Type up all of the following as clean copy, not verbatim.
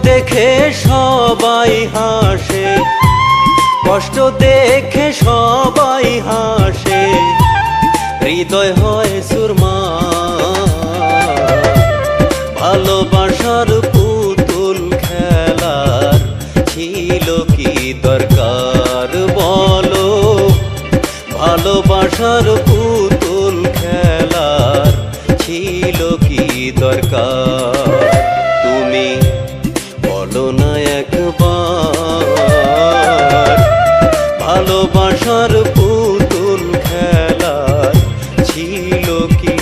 দেখে সবাই হাসে, কষ্ট দেখে সবাই হাসে, হৃদয় হয় সুরমা। ভালোবাসার পুতুল খেলার ছিল কি দরকার বলো, ভালোবাসার পুতুল খেলার ছিল কি দরকার? তুমি বলো না একবার, ভালোবাসার পুতুল খেলার ছিল কি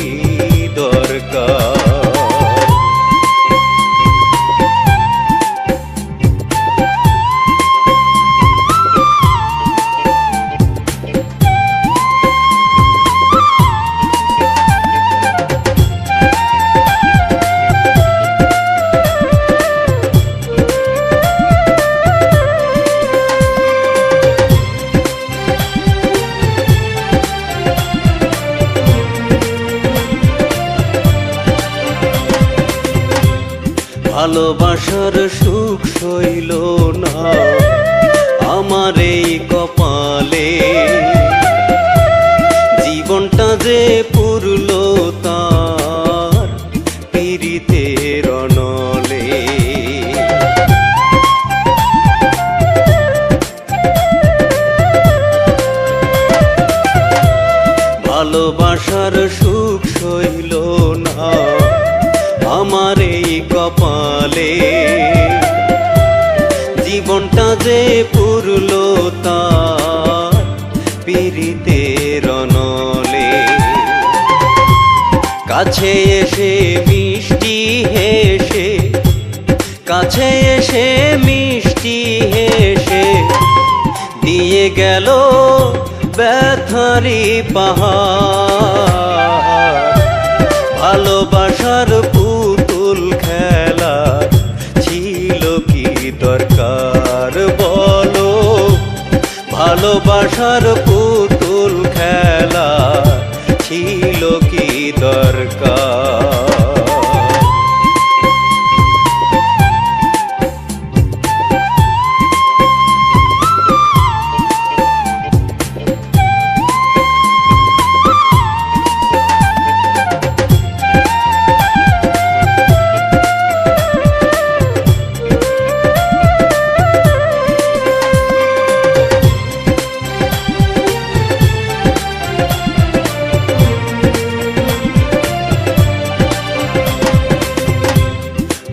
দরকার? ভালোবাসার সুখ সইল না আমার এই কপালে, জীবনটা যে পুরল তার পীড়িতের অনলে। ভালোবাসার সুখ সইল না আমার এই কপালে, জীবনটা যে পুরল তার পীড়িতের অনলে। কাছে এসে মিষ্টি হেসে, কাছে এসে মিষ্টি হেসে দিয়ে গেল ব্যথারি পাহাড়। ভালোবাসার পুতুল খেলার ছিল কি দরকার বলো, ভালোবাসার পুতুল খেলার ছিল কি দরকার?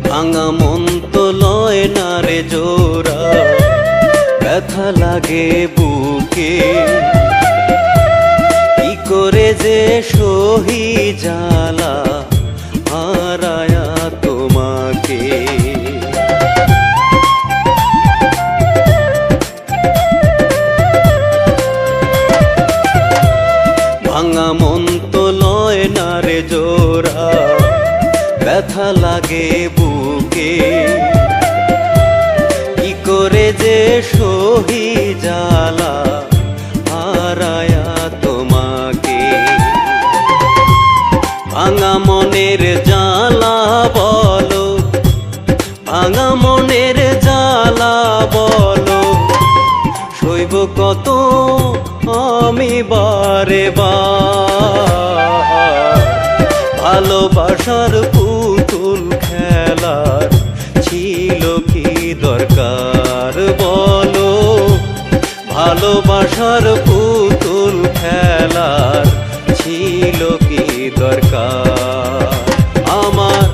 ভাঙা মন তো লয় না রে জোড়া, ব্যথা লাগে বুকে, কি করে যে সহি জ্বালা হারায়া তোমাকে। ভাঙা মন তো লয় না রে জোড়া, ব্যথা লাগে বুকে, কি করে যে সহি জ্বালা হারায়া তোমাকে। ভাঙা মনের জ্বালা বলো, ভাঙা মনের জ্বালা বলো, সইব কত আমি বারে বার। ভালোবাসার পুতুল খেলার ছিল কি দরকার বলো, ভালোবাসার পুতুল খেলার ছিল কি দরকার? আমার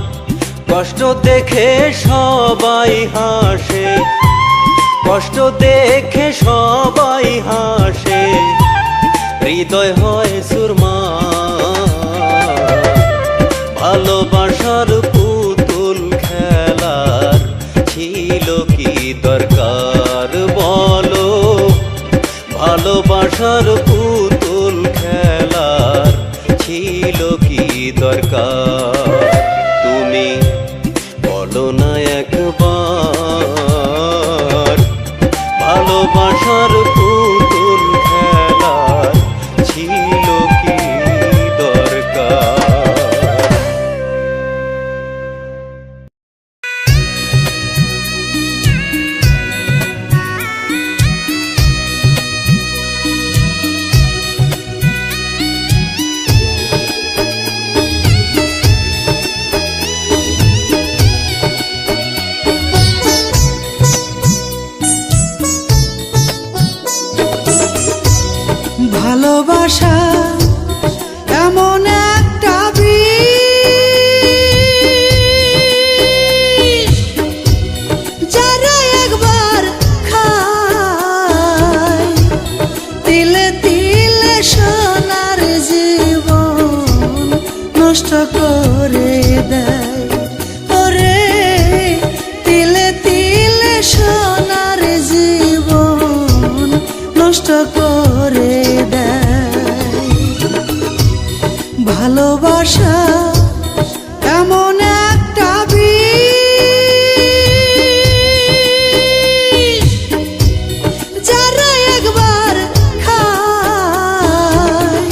কষ্ট দেখে সবাই হাসে, কষ্ট দেখে সবাই হাসে, হৃদয় হয় সুরমা। ভালোবাসার পুতুল খেলার ছিল কি দরকার বলো, ভালোবাসার পুতুল খেলার ছিল কি দরকার? তুমি বলো না একবার, ভালোবাসার পুতুল খেলার ছিল কি দরকার? ভালোবাসা এমন একটা বিষ, যারা একবার খায় তিলে তিলে সোনার জীবন নষ্ট করে দেয়। ওরে তিলে তিলে সোনার জীবন নষ্ট করে দেয়। ভালোবাসা এমন একটা বিষ, যারা একবার খায়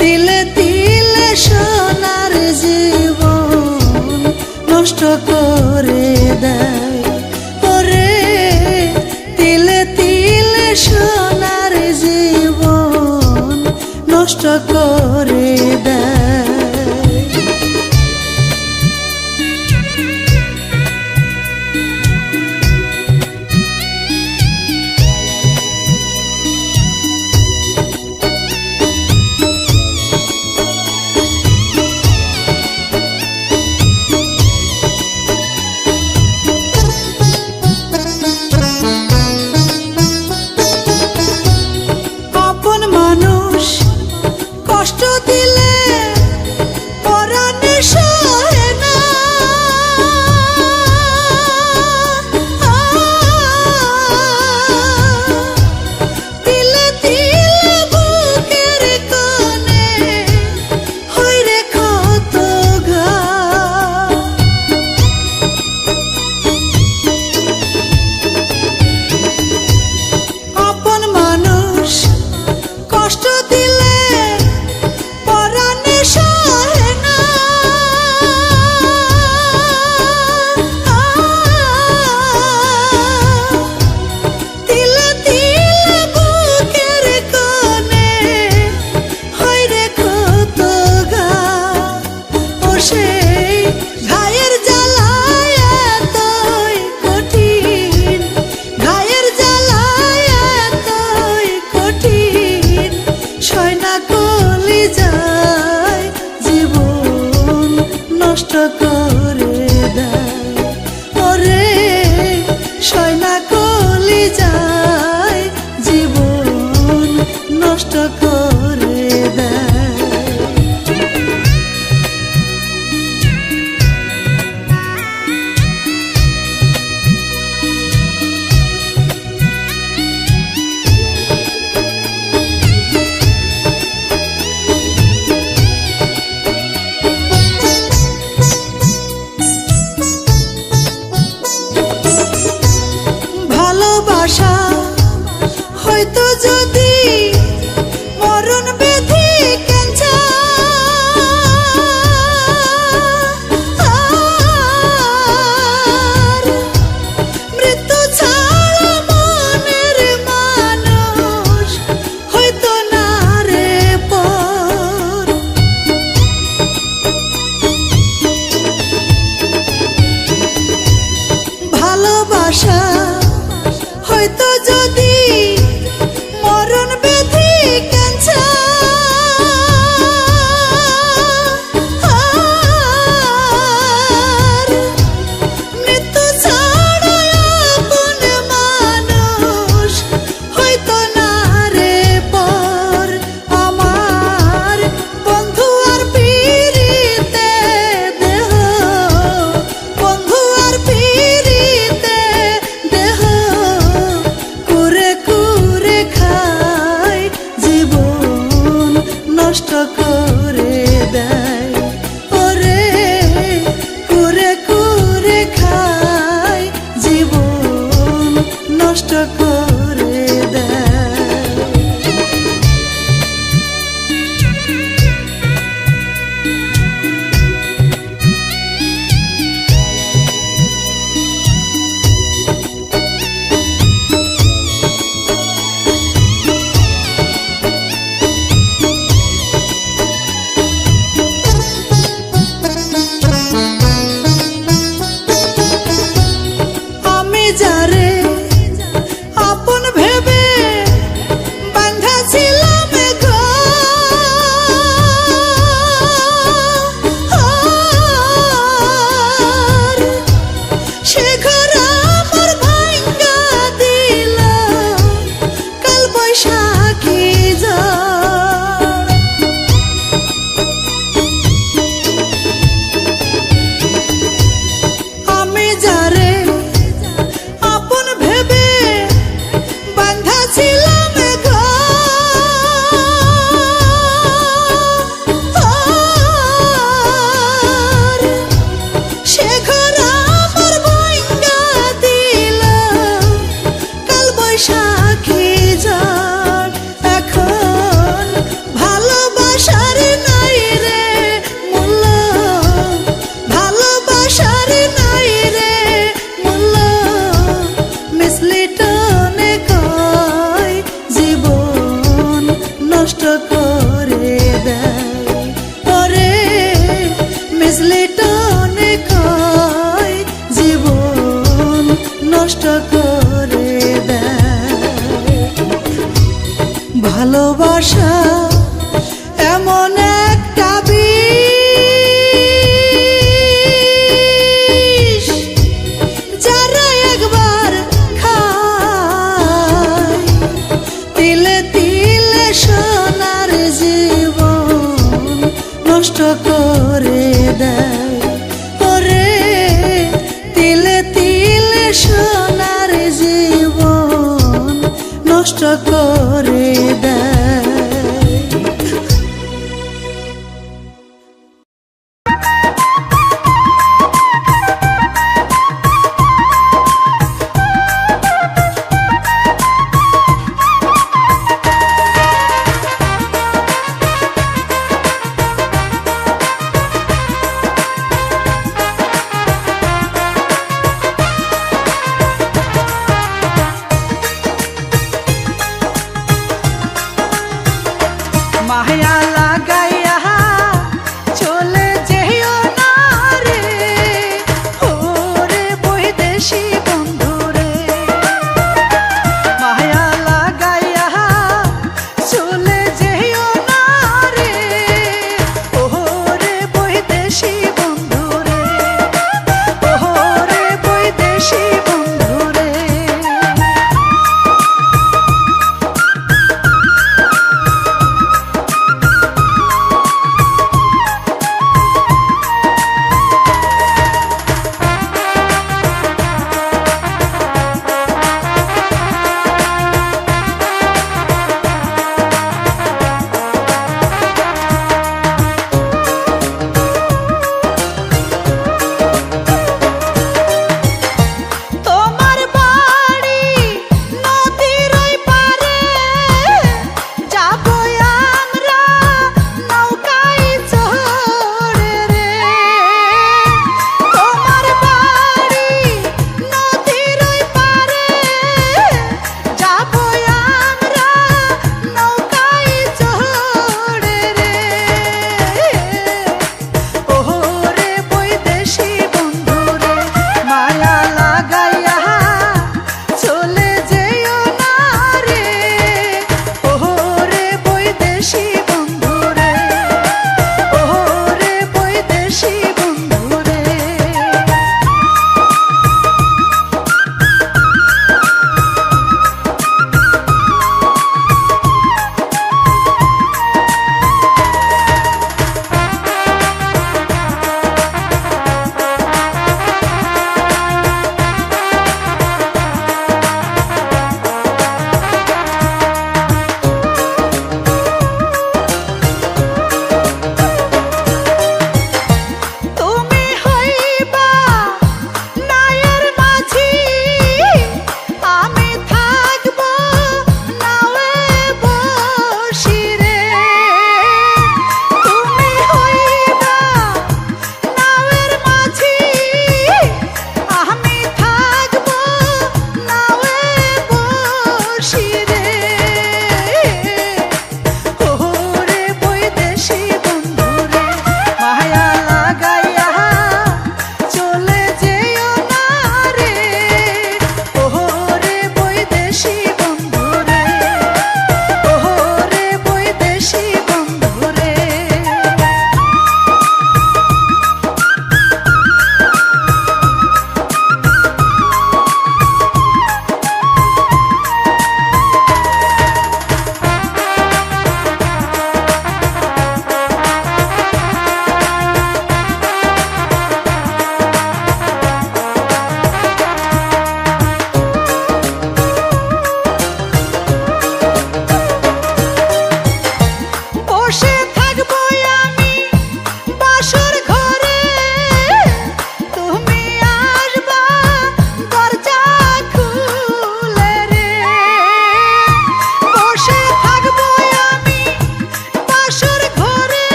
তিলে তিলে সোনার জীবন নষ্ট করে দেয়। ওরে তিলে তিলে সোনার জীবন নষ্ট করে দেয়। আপন মানুষ কষ্ট দিলে পরাণে সহে না, তিলে তিলে বুকের কোণে হয় রে ক্ষত ঘা। আপন মানুষ কষ্ট দিলে পরাণে সহে না, তিলে তিলে বুকের কোণে হয় রে ক্ষত ঘা। ও সেই ঘায়ের জ্বালায় এতই কঠিন, ঘায়ের জ্বালায় এতই কঠিন, সয় না কলি যায় জীবন নষ্ট করে দেয়। ওরে সয় না কলি যায় জীবন নষ্ট করে দেয়। ভালোবাসা হয়তো যদি মর ভালোবাসা এমন একটা বিষ, যারা একবার খায় তিলে তিলে সোনার জীবন নষ্ট করে দেয়। ওরে তিলে তিলে সোনার জীবন নষ্ট করে দেয়।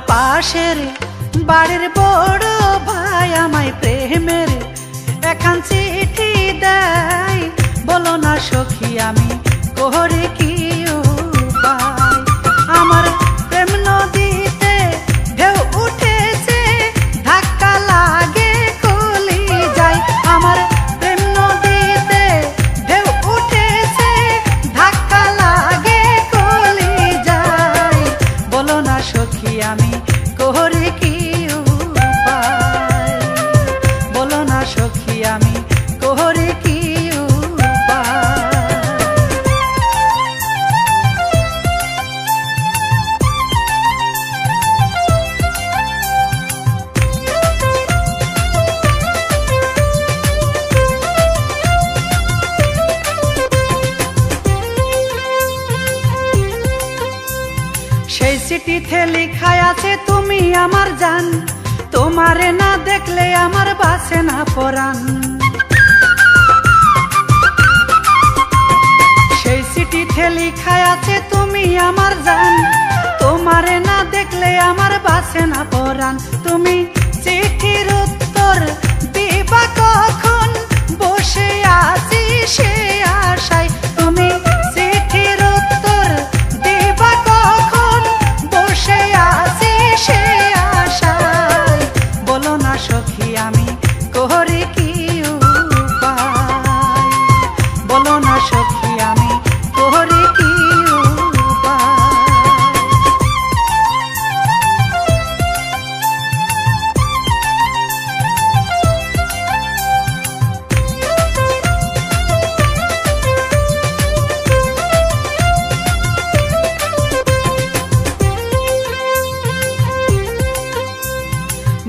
পাশের বাড়ির বড় ভাই আমায় প্রেমের এখান চিঠি দেয়, বলো না সখী আমি করে কি উপায়। আমার প্রেম নদীতে ঢেউ উঠেছে, ধাক্কা লাগে কলি যায়। আমার প্রেম নদীতে ঢেউ উঠেছে, ধাক্কা লাগে কলি যায়, বলো না সখী আমি করে কি উপায়। বলো না সখী আমি করে কি উপায়। সেই চিঠিতে লেখায় আছে তুমি আমার জান, তোমারে না দেখলে আমার বাসে না পরাণ। সেই চিঠিতে লেখায় আছে তুমি আমার জান, তোমারে না দেখলে আমার বাসে না পরাণ। তুমি চিঠির উত্তর দিবা কখন, বসে আছি সে আশায়। তুমি চিঠির উত্তর দিবা কখন, বসে আছি সে আশায়, বলো না সখী আমি করে কি উপায়। বলো না সখী আমি করে কি উপায়।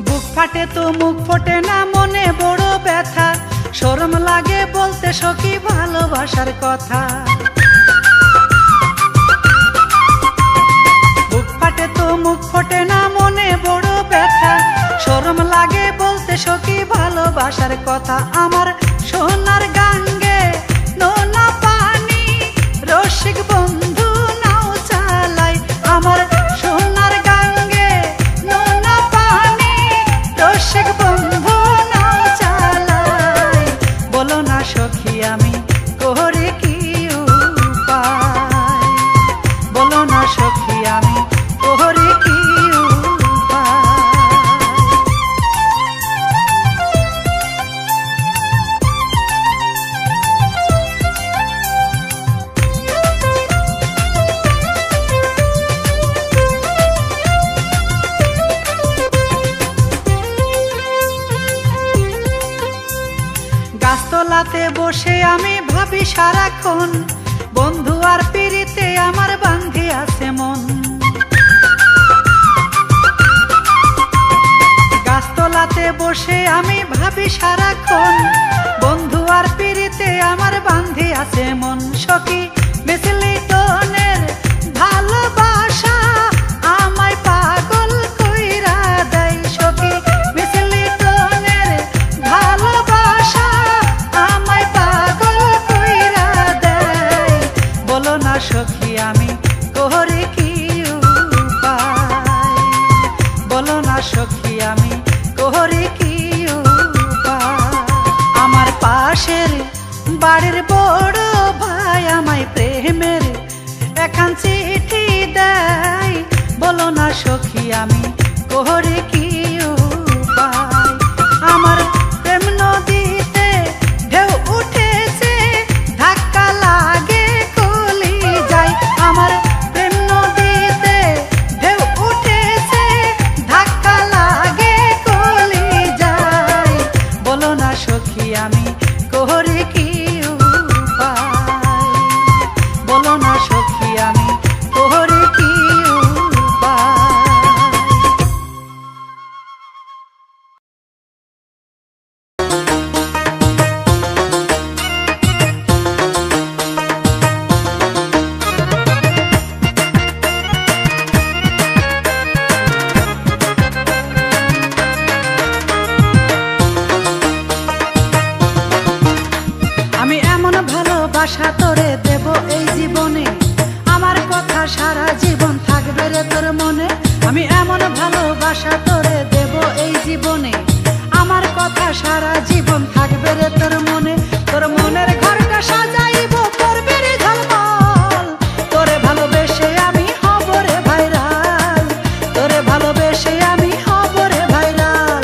বুক ফাটে তো মুখ ফোটে না, মনে বড় ব্যথা, শরম লাগে বলতে সখী ভালোবাসার কথা। বুক ফাটে তো মুখ ফোটে না, মনে বড় ব্যথা, শরম লাগে বলতে সখী ভালোবাসার কথা। আমার সোনার গাঙ্গে নোনা পানি, রসিক বন্ধু নাও চালাই। আমার সোনার গাঙ্গে নোনা পানি, রসিক বন্ধু নাও চালাই, বলো না সখী আমি করে কি উপায়। বলো না সখী আমি করে কি উপায়। গাছতলাতে বসে আমি ভাবি সারাক্ষণ, বন্ধু আর পিরিতে আমার বান্ধি আছে মন। গাছতলাতে বসে আমি ভাবি সারাক্ষণ, বন্ধু আর পিরিতে আমার বান্ধি আছে মন। সখী মিসলিটনের ভালোবাসা আমায় পাগল কইরা দেয়। সখী মিসলিটনের ভালোবাসা আমায় পাগল কইরা দেয়, বলো না সখী আমি করে কি উপায়। বলো না সখী আমি করে কি উপায়। আমার পাশের বাড়ির বড় ভাই আমায় প্রেমের এখান চিঠি দেয়, বলো না সখী আমি করে কি উপায়। আমার প্রেম নদীতে ঢেউ উঠেছে, ধাক্কা লাগে কলি যায়। আমার প্রেম নদীতে ঢেউ উঠেছে, ধাক্কা লাগে কলি যায়, বলো না সখী আমি করে কি উপায়। বলো না সখী আমি করে কি উপায়। আমি এমন ভালোবাসা তোরে দেব এই জীবনে, আমার কথা সারা জীবন থাকবে রে তোর মনে। আমি এমন ভালোবাসা তোরে দেব এই জীবনে, আমার কথা সারা জীবন থাকবে রে তোর মনে। তোর মনের ঘরটা সাজাইব করবে রে ঝলমল, তোরে ভালোবেসে আমি হব রে ভাইরাল, তোরে ভালোবেসে আমি হব রে ভাইরাল,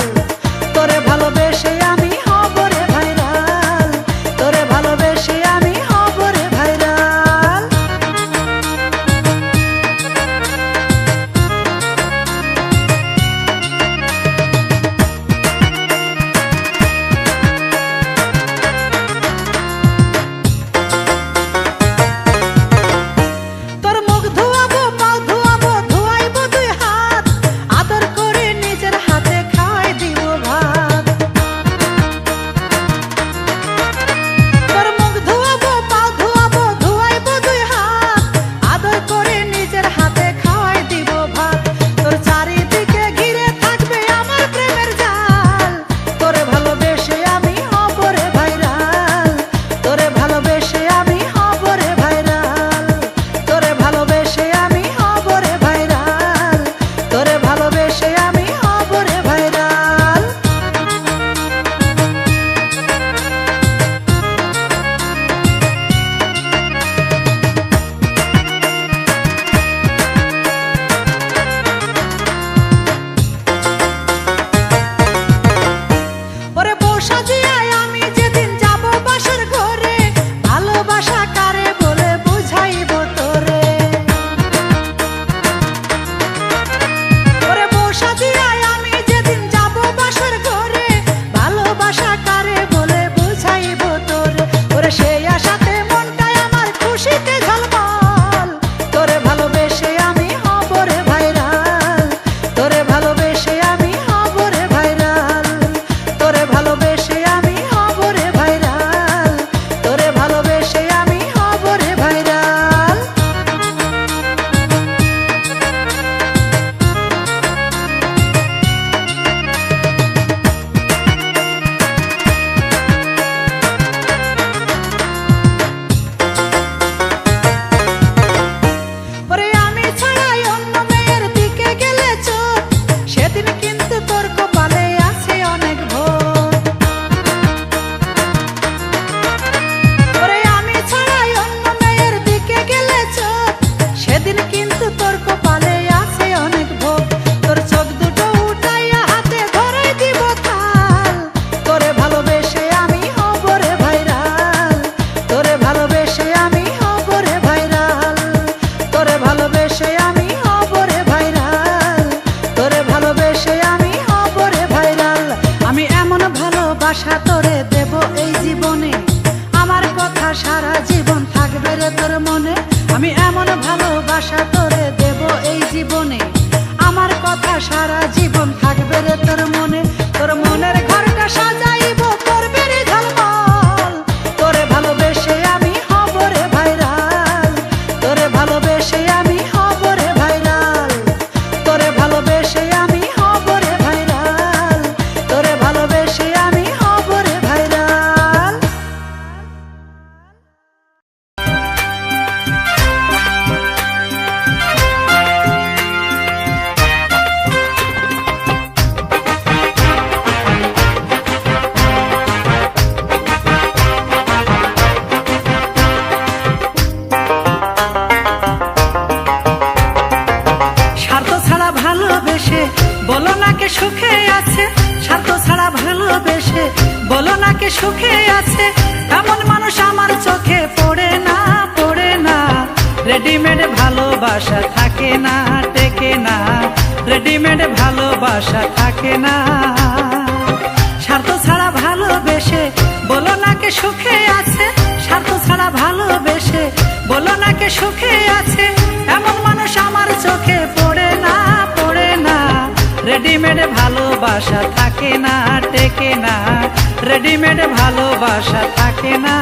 তোরে ভালোবেসে আমি হব রে ভাইরাল, তোরে ভালোবেসে আমি হব রে ভাইরাল। তোর মুখ ধোয়াবো পাও ধোয়াবো ধোয়াইবো দুই হাত, আদর করে নিজের হাতে খাওয়াই দিব ভাত। তোর মুখ ধোয়াবো পাও ধোয়াবো ধোয়াইবো দুই হাত, আদর করে নিজের হাতে খাওয়াই দিব ভাত। তোর চারিদিকে ঘিরে থাকবে আমার প্রেমের জাল, তোরে ভালোবেসে আমি হব রে ভাইরাল, তোরে ভালোবেসে আমি হব রে ভাইরাল, তোরে ভালোবেসে আমি হব রে ভাইরাল, তোরে ভালোবেসে আমি হব রে ভাইরাল। ওরে বর্ষা জিয়ায় আমি যেদিন যাব বাসর ঘরে, ভালোবাসা কারে বলে বুঝাইব তোরে। ওরে বর্ষা জিয়ায় আমি যেদিন যাব বাসর ঘরে, ভালোবাসা কারে বলে বুঝাইব তোরে। ওরে সেই আশাতে মনটাই আমার খুশিতে ঝলমল, তোরে ভালোবেসে আমি হব রে ভাইরাল, তোরে ভালোবেসে আমি হব রে ভাইরাল, তোরে ভালোবেসে আমি হব রে ভাইরাল, তোরে ভালোবেসে আমি হব রে ভাইরাল। ওরে আমি ছাড়াই অন্য মেয়ের দিকে গেলে চোখ, সেদিন কিন্তু তোর কপালে আছে অনেক ভোগ। ওরে আমি ছাড়াই অন্য মেয়ের দিকে গেলে চোখ, সেদিন কিন্তু তোর কপালে আছে অনেক ভোগ। তোর চোখ দুটো উঠাইয়া হাতে ধরাই দিব থাল, তোরে ভালোবেসে আমি হব রে ভাইরাল, তোরে ভালোবেসে আমি হব রে ভাইরাল, তোরে ভালোবেসে আমি হব রে ভাইরাল, তোরে ভালোবেসে আমি হব রে ভাইরাল। আমি এমন ভালোবাসা তোরে দেব এই জীবনে, আমার কথা সারা জীবন থাকবে রে তোর মনে। আমি এমন ভালোবাসা তোরে দেব এই জীবনে, আমার কথা সারা জীবন থাকবে রে তোর মনে। তোর মনের ঘরটা সাজাইব করবে রে ঝলমল, তোরে ভালোবেসে আমি হব রে ভাইরাল, তোরে ভালোবেসে আমি হব রে ভাইরাল, তোরে ভালোবেসে আমি হব রে ভাইরাল, তোরে ভালোবেসে আমি হব রে ভাইরাল। স্বার্থ ছাড়া ভালোবেসে বলো না কে সুখে আছে, স্বার্থ ছাড়া ভালোবেসে বলো না কে সুখে আছে। এমন মানুষ আমার চোখে পড়ে না, পড়ে না। রেডিমেড ভালোবাসা থাকে না, টেকে না। রেডিমেড ভালোবাসা থাকে না। স্বার্থ ছাড়া ভালোবেসে বলো না কে সুখে আছে, স্বার্থ ছাড়া ভালোবেসে বলো না কে সুখে আছে। এমন মানুষ আমার চোখে পড়ে না, পড়ে না। রেডিমেড ভালোবাসা থাকে না, টেকে না। রেডিমেড ভালোবাসা থাকে না।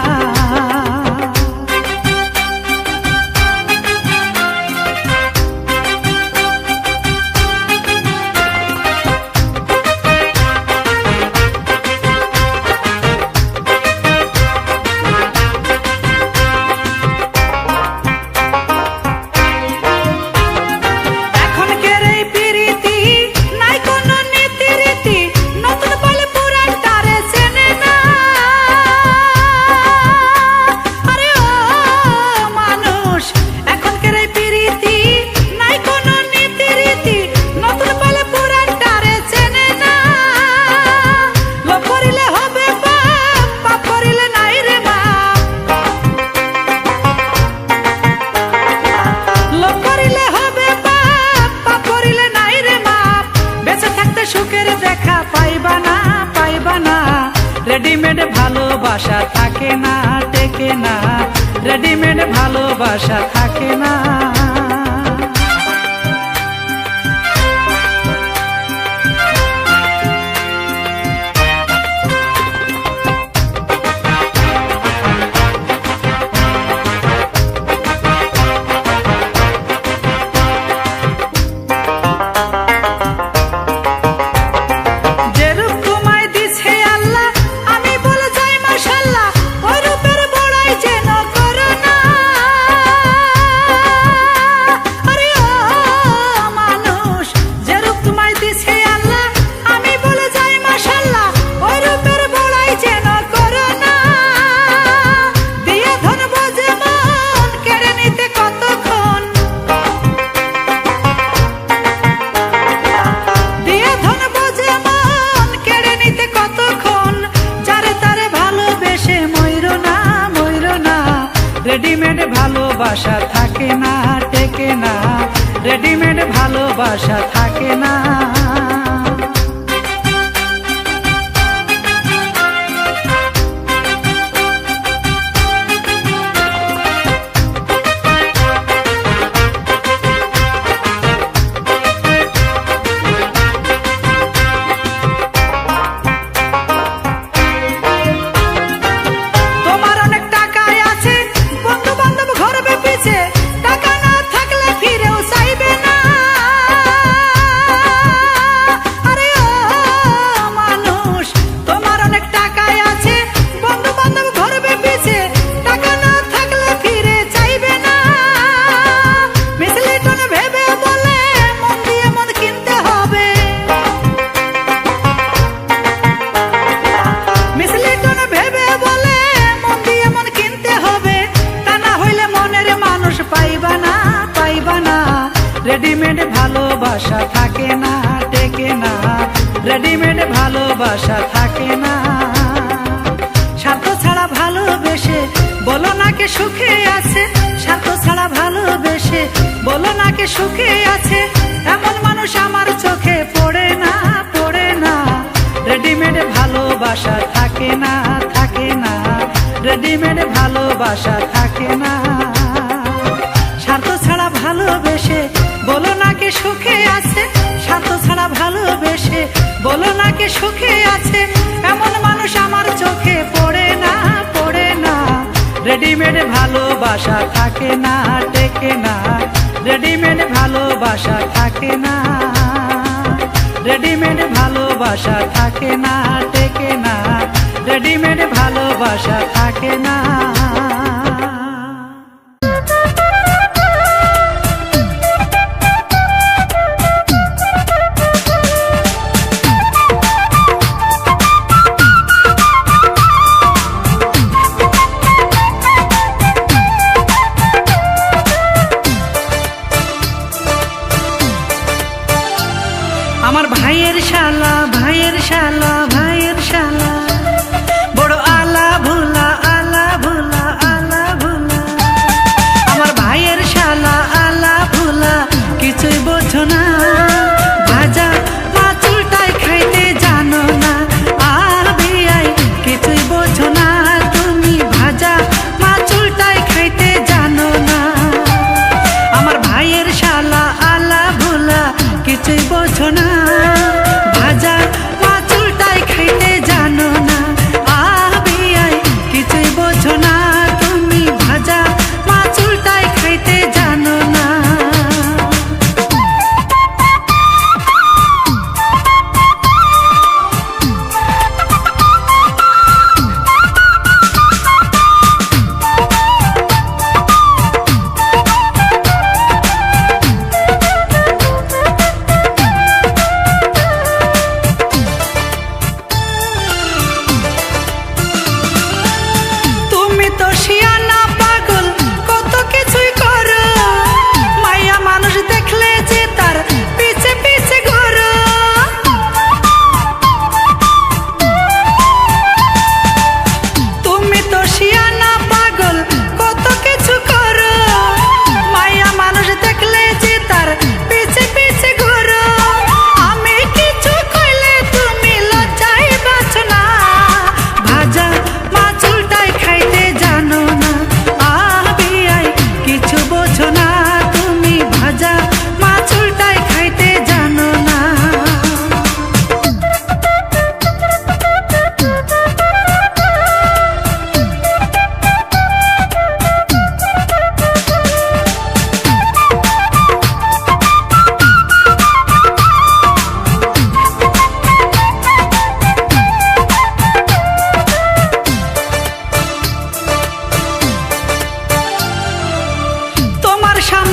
এখনকার এই ভালোবাসা থাকে না, টেকে না, রেডিমেড ভালোবাসা থাকে না। রেডিমেড ভালোবাসা থাকে না, টেকে না, রেডিমেড ভালোবাসা থাকে না। রেডিমেড ভালোবাসা থাকে না, টেকে না, রেডিমেড ভালোবাসা থাকে না। স্বার্থ ছাড়া ভালোবেসে বলো না কে সুখে আছে, স্বার্থ ছাড়া ভালোবেসে বলো না কে সুখে আছে, এমন মানুষ আমার চোখে পড়ে না, পড়ে না। রেডিমেড ভালোবাসা থাকে না, থাকে না, রেডিমেড ভালোবাসা থাকে না। স্বার্থ ছাড়া ভালোবেসে বলো না কে সুখে আছে, স্বার্থ ছাড়া ভালোবেসে বলো না কে সুখে আছে, এমন মানুষ আমার চোখে পড়ে না, পড়ে না। রেডিমেড ভালোবাসা থাকে না, টেকে না, রেডিমেড ভালোবাসা থাকে না। রেডিমেড ভালোবাসা থাকে না, টেকে না, রেডিমেড ভালোবাসা থাকে না। আমার ভাইয়ের শালা, ভাইয়ের শালা, ভাইয়ের শালা, বড় আলা ভোলা, আলা ভোলা, আলা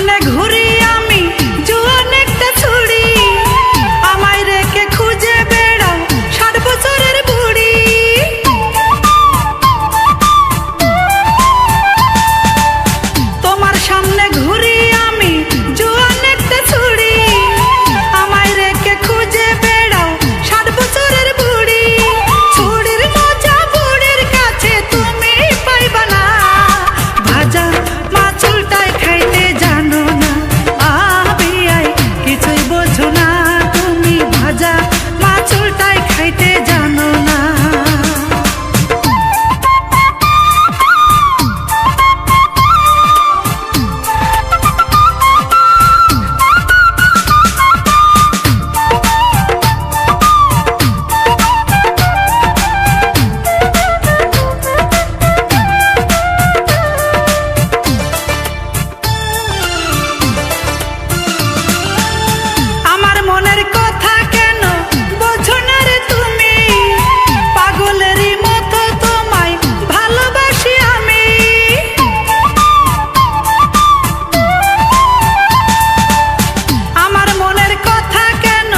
সামনে ঘুরি আমি জোয়ান একটা ছুরি, আমায় রেখে খুঁজে বেড়াও 60 বছরের বুড়ি। তোমার সামনে ঘুরি আমি জোয়ান একটা ছুরি, আমায় রেখে খুঁজে বেড়াও 60 বছরের বুড়ি। ছুরির মজা বুড়ির কাছে তুমি পাইবা না, ভাজা মাছ উল্টায় খাইতে জানো না। বিয়াই কিছুই বোঝো না, তুমি ভাজা মাছ উল্টায় খাইতে জানো না। আমার মনের কথা কেন বোঝো না রে তুমি, পাগলেরই মতো তোমায় ভালোবাসি আমি। আমার মনের কথা কেন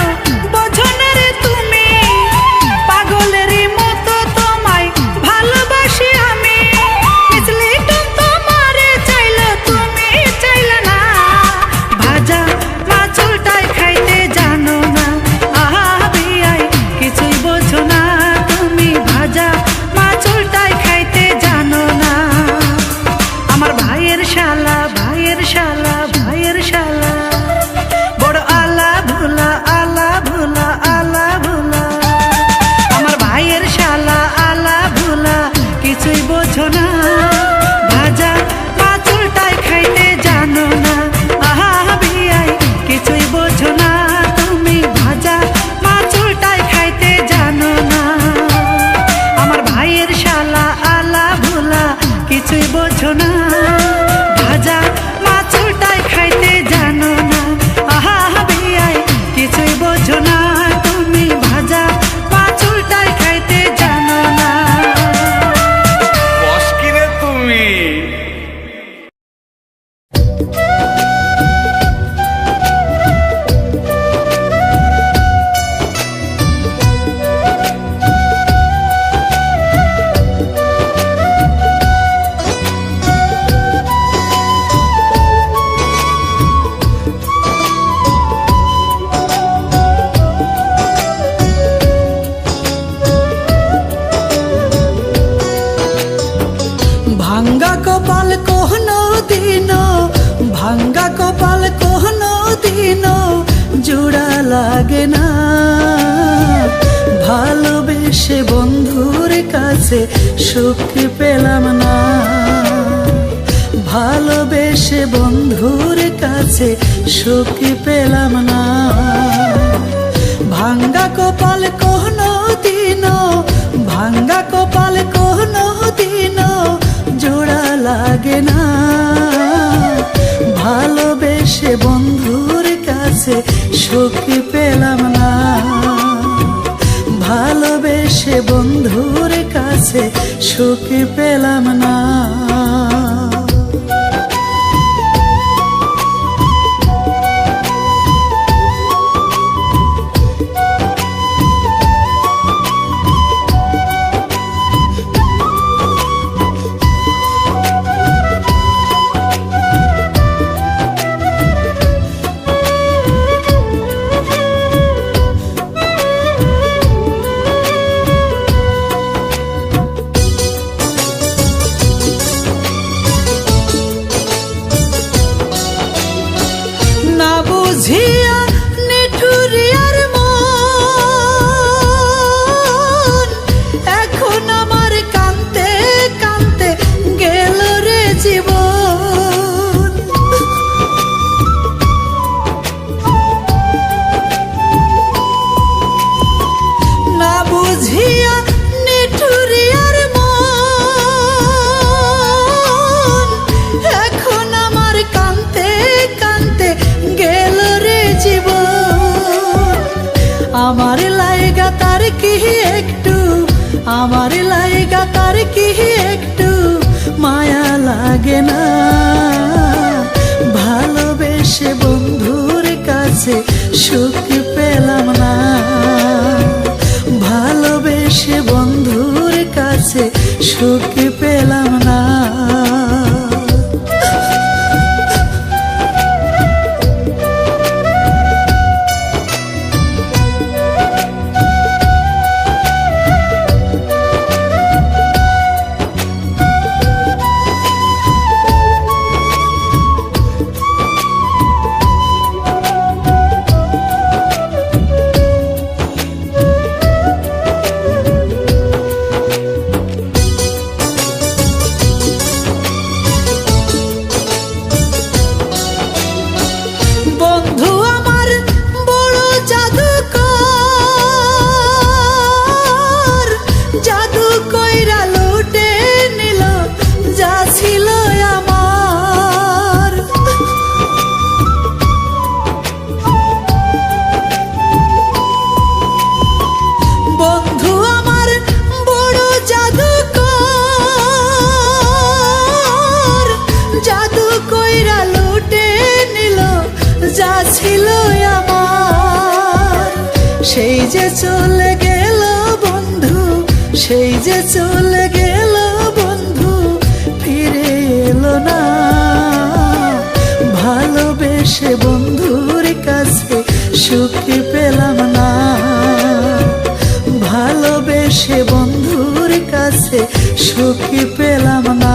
বোঝো না রে তুমি, পাগলেরই মতো তোমায় ভালোবাসি আমি। মিছলি টুন তোমারে চাইলে তুমি চাইলে না, ভাজা মাছ উল্টায় খাইতে জানো না। বিয়াই কিছুই বোঝো না, তুমি ভাজা মাছ উল্টায় খাইতে জানো না। আমার ভাইয়ের শালা ভাইয়ের শালা ভাইয়ের শালা, বড় আলা ভোলা আলা ভোলা আলা ভোলা। আমার ভাইয়ের শালা আলা ভোলা, কিছুই বোঝো না, ভাজা মাছ উল্টায় খাইতে জানো না। বিয়াই কিছুই বোঝো না, তুমি ভাজা মাছ উল্টায় খাইতে জানো না। আমার ভাইয়ের শালা আলা ভোলা, কিছুই বোঝো না, ভাজা মাছ উল্টায় খাইতে জানো না। বিয়াই কিছুই বোঝো না, তুমি ভাজা মাছ উল্টায় খাইতে জানো না। বস কিরে তুমি? ভাঙ্গা কপাল কোনো দিনও, ভাঙ্গা কপাল কোনো দিনও জোড়া লাগে না। ভালোবেসে বন্ধুর কাছে সুখ পেলাম না, ভালোবেসে বন্ধুর কাছে সুখ পেলাম না। ভাঙ্গা কপাল কোনো দিনও, ভাঙ্গা কপাল কোনো দিনও জোড়া লাগে না। ভালোবেসে বন্ধুর কাছে সুখ পেলাম না, ভালোবেসে বন্ধুর কাছে সুখ পেলাম না। বুঝিয়া নিঠুরিয়ার মন, এখন আমার কান্তে কান্তে গেল রে জীবন। না বুঝিয়া নিঠুরিয়ার মন, এখন আমার কান্তে কান্তে গেল রে জীবন। আমার লাইগা তার কি একটু, আমার লাইগা তার কি একটু মায়া লাগে না। ভালোবেসে কাছে সুখ পেলাম না, ভালোবেসে বন্ধুর কাছে সুখ পেলাম না। বন্ধু আমার বড় জাদুকর, জাদু কইরা লুটে নিল যা ছিল আমার। বন্ধু আমার বড় জাদুকর, জাদু কইরা লুটে নিল যা ছিল আমার। সেই যে চলে গেল বন্ধু, সেই যে চলে গেল বন্ধু, ফিরে এলো না। ভালোবেসে বন্ধুর কাছে সুখ পেলাম না, ভালোবেসে বন্ধুর কাছে সুখ পেলাম না।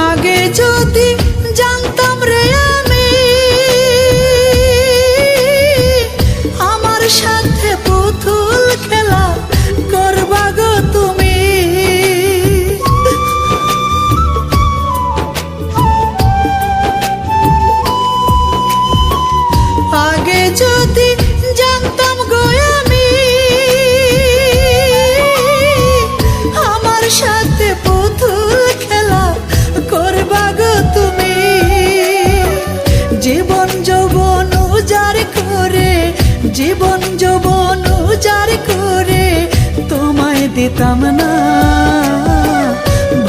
আগে যদি জানতাম রে আমি, আমার সাথে পুতুল খেলা করবা গো তুমি। আগে যদি জানতাম গো আমি, আমার সাথে পুতুল খেলা করবা গো তুমি। জীবন যৌবন উজাড় করে, জীবন যৌবন উজাড় করে তোমায় দিতাম না।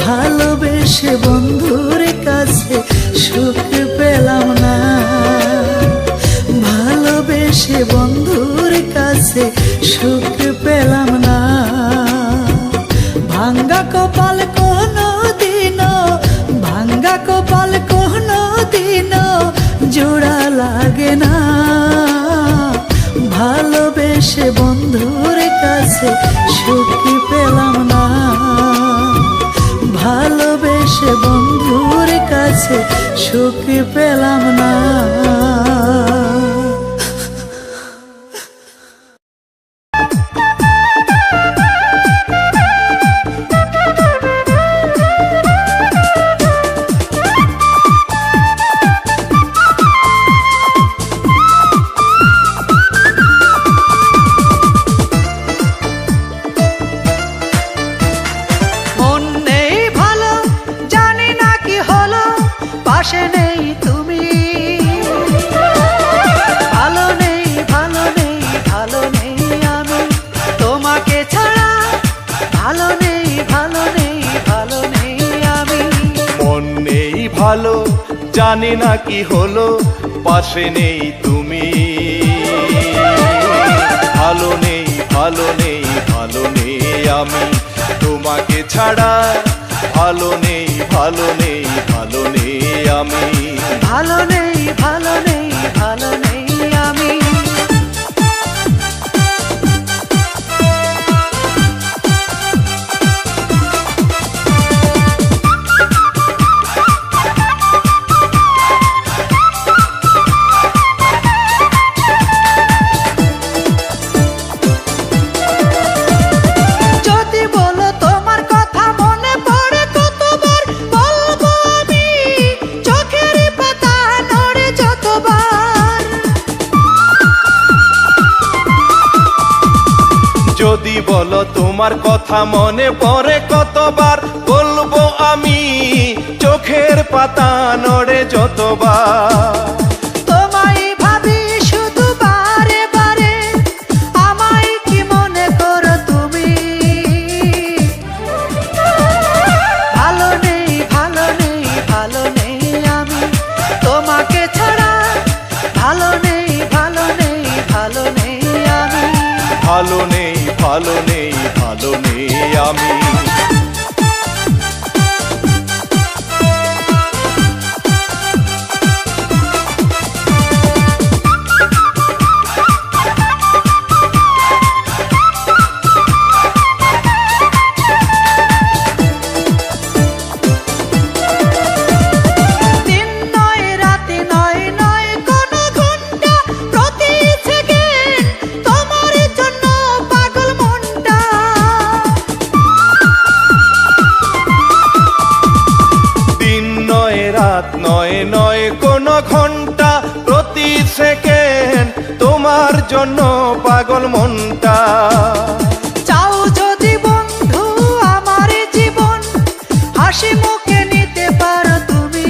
ভালোবেসে বন্ধুর কাছে সুখ পেলাম না, ভালোবেসে বন্ধুর কাছে সুখ পেলাম না। ভাঙ্গা কপাল কোনো দিনও, ভাঙ্গা কপাল কোনো দিনও জোড়া লাগে না। ভালোবেসে বন্ধুর কাছে সুখ পেলাম না, ভালোবেসে বন্ধুর কাছে সুখ পেলাম না। মন নেই ভালো, জানি না কি হলো, পাশে নেই তুমি। ভালো নেই, ভালো নেই, ভালো নেই আমি তোমাকে ছাড়া। ভালো নেই, ভালো নেই, ভালো নেই আমি। মন নেই ভালো, জানি না কি হলো, পাশে নেই তুমি। ভালো নেই, ভালো নেই, ভালো নেই আমি তোমাকে ছাড়া। ভালো নেই, ভালো নেই, ভালো নেই আমি। ভালো নেই, ভালো নেই, ভালো নেই আমি। যদি বলো তোমার কথা মনে পড়ে কতবার, বলবো আমি তোমার কথা মনে পড়ে কতবার, বলবো আমি চোখের পাতা নড়ে যতবার। তোমায় ভাবি শুধু বারে বারে, আমায় কি মনে করো তুমি? ভালো নেই ভালো নেই ভালো নেই আমি তোমাকে ছাড়া, ভালো নেই ভালো নেই ভালো নেই আমি, ভালো নেই ভালো নেই ভালো নেই আমি। দিন নয় রাতে নয় নয় কোনো ঘন্টা, প্রতি সেকেন্ড তোমার জন্য পাগল মনটা। দিন নয় রাত নয় নয় কোনো ঘন্টা, প্রতি সেকেন্ড তোমার জন্য পাগল মনটা। চাও যদি বন্ধু আমার জীবন, হাসি মুখে নিতে পারো তুমি।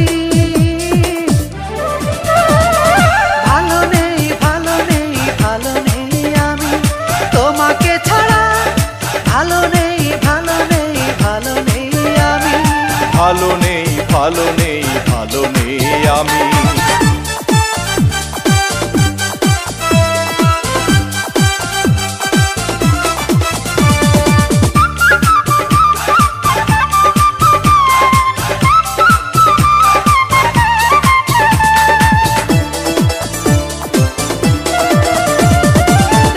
ভালো নেই ভালো নেই ভালো নেই আমি তোমাকে ছাড়া, ভালো নেই ভালো নেই ভালো নেই আমি, ভালো নেই ভালো নেই ভালো নেই আমি।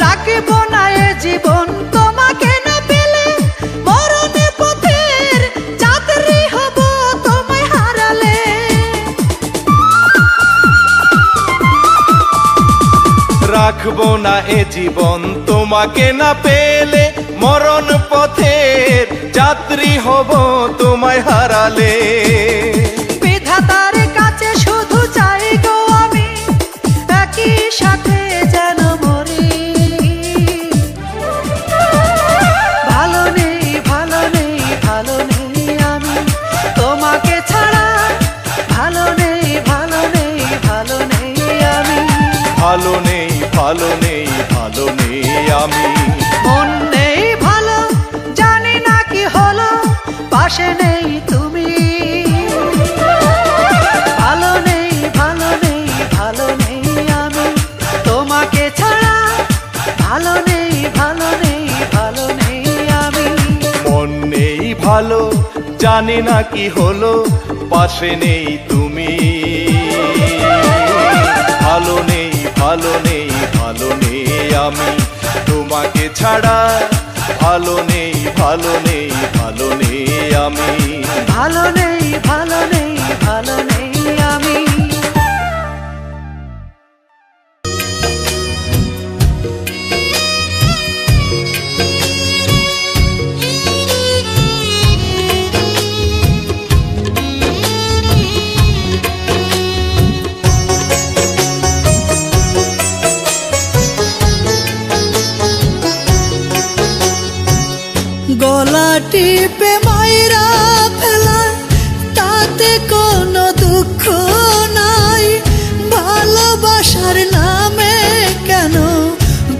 রাখবো না এ জীবন তোমাকে না পেলে, মরণে পথের যাত্রী হব তোমায় হারালে। রাখবো না এ জীবন তোমাকে না পেলে, মরণ পথের যাত্রী হব তোমায় হারালে। বিধাতার কাছে শুধু চাই গো আমি, একই সাথে যেন মরি। ভালো নেই ভালো নেই ভালো নেই আমি তোমাকে ছাড়া, ভালো নেই ভালো নেই ভালো নেই আমি, ভালো নেই ভালো নেই ভালো নেই আমি। মন নেই ভালো জানি না কি হলো, পাশে নেই তুমি। ভালো নেই ভালো নেই ভালো নেই আমি তোমাকে ছাড়া, ভালো নেই ভালো নেই ভালো নেই আমি। মন নেই ভালো জানি না কি হলো, পাশে নেই তুমি। ভালো নেই ভালো নেই ভালো নেই আমি তোমাকে ছাড়া, ভালো নেই ভালো নেই ভালো নেই আমি। ভালো নেই ভালো নেই ভালো নেই আমি। গলা টিপে মাইরা ফেলা, তাতে কোনো দুঃখ নাই। ভালোবাসার নামে কেন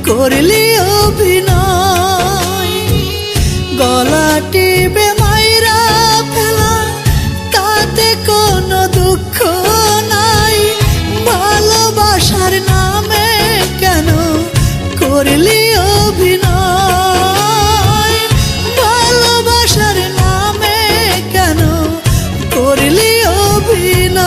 করলি অভিনয়? গলা টিপে মাইরা ফেলা, তাতে কোনো দুঃখ নাই। ভালোবাসার নামে কেন করলি অভিনয়? ভালোবাসার নামে কেন করলি অভিনয়?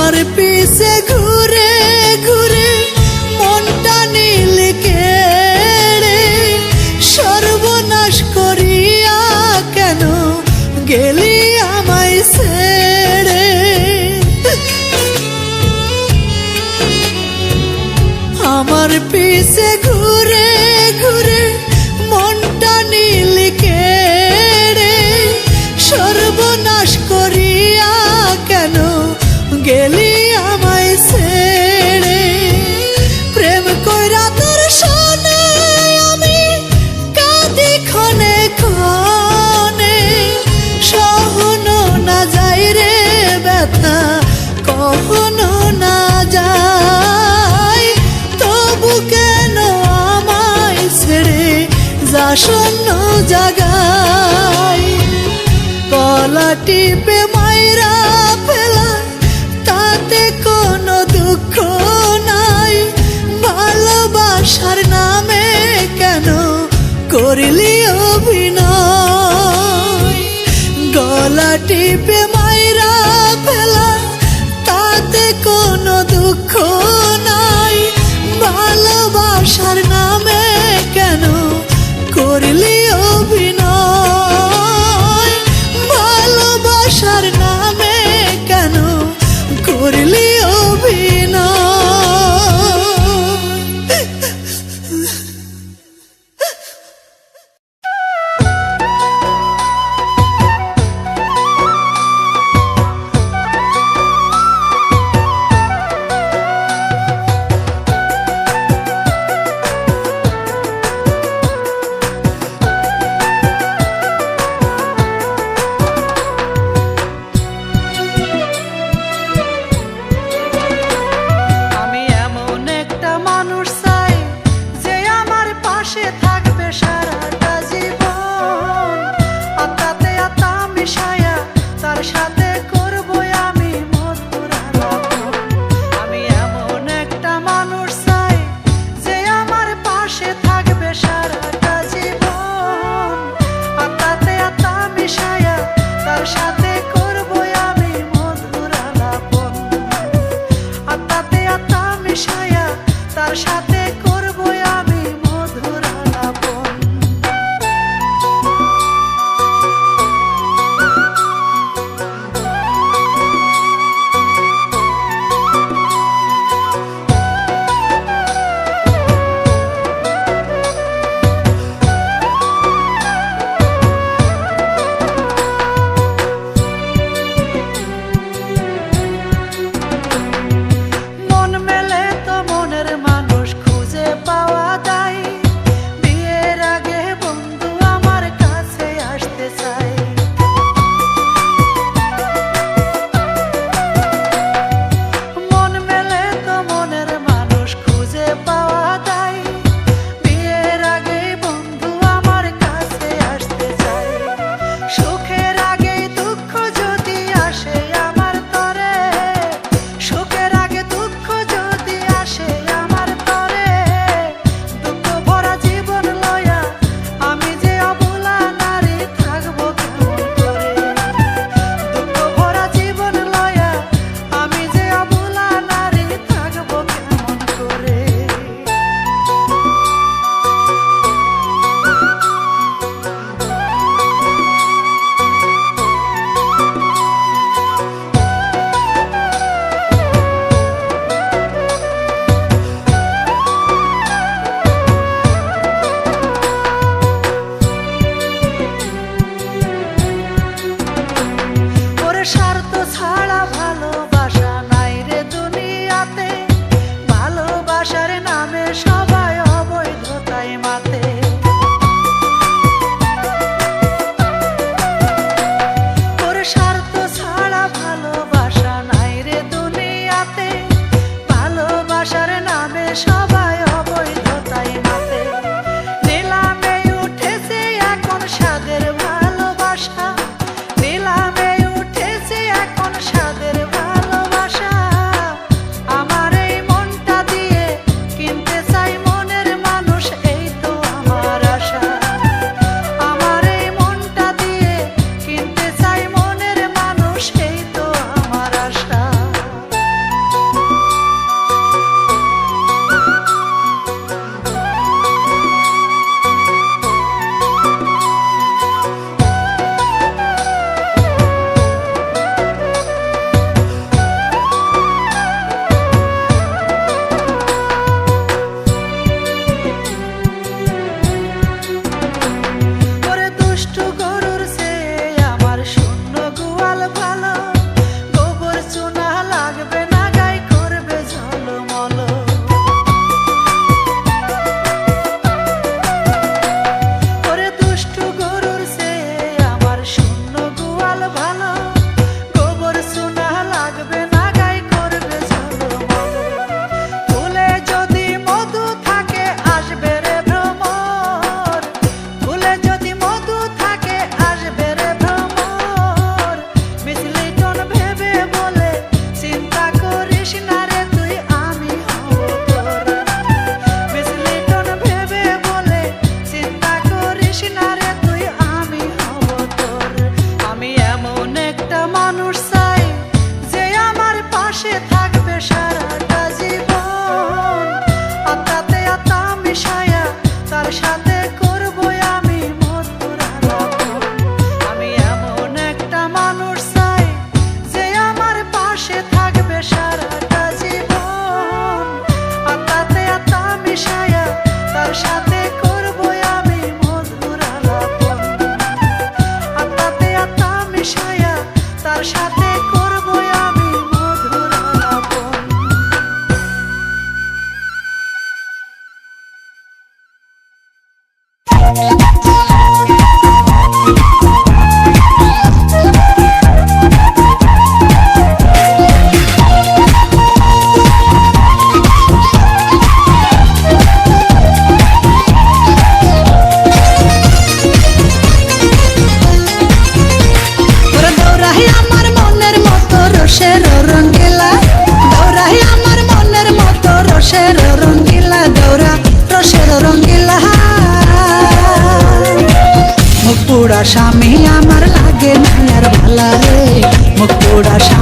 আমার পিছে ঘুরে ঘুরে মনটা নীল কেড়ে সর্বনাশ করিয়া কেন গেলি আমায় ছেড়ে আমার পিছে ঘুরে ঘুরে মনটা নীল কেড়ে সর্বনাশ করিয়া কেন গেলি আমায় ছেড়ে প্রেম কইরা তোর সনে আমি কাঁদি ক্ষণে ক্ষণে সহনো না যাই রে ব্যথা কখনো না যায় তবু কেন আমায় ছেড়ে যা শূন্য জাগায় গলা টিপে মাইরা ফেলা তাতে কোনো দুঃখ নাই ভালোবাসার নামে কেন করলি অভিনয় গলা টিপে মাইরা ফেলা তাতে কোনো দুঃখ নাই ভালোবাসার নামে কেন করলি অভিনয় ভালোবাসার নামে কেন করলি অভিনয়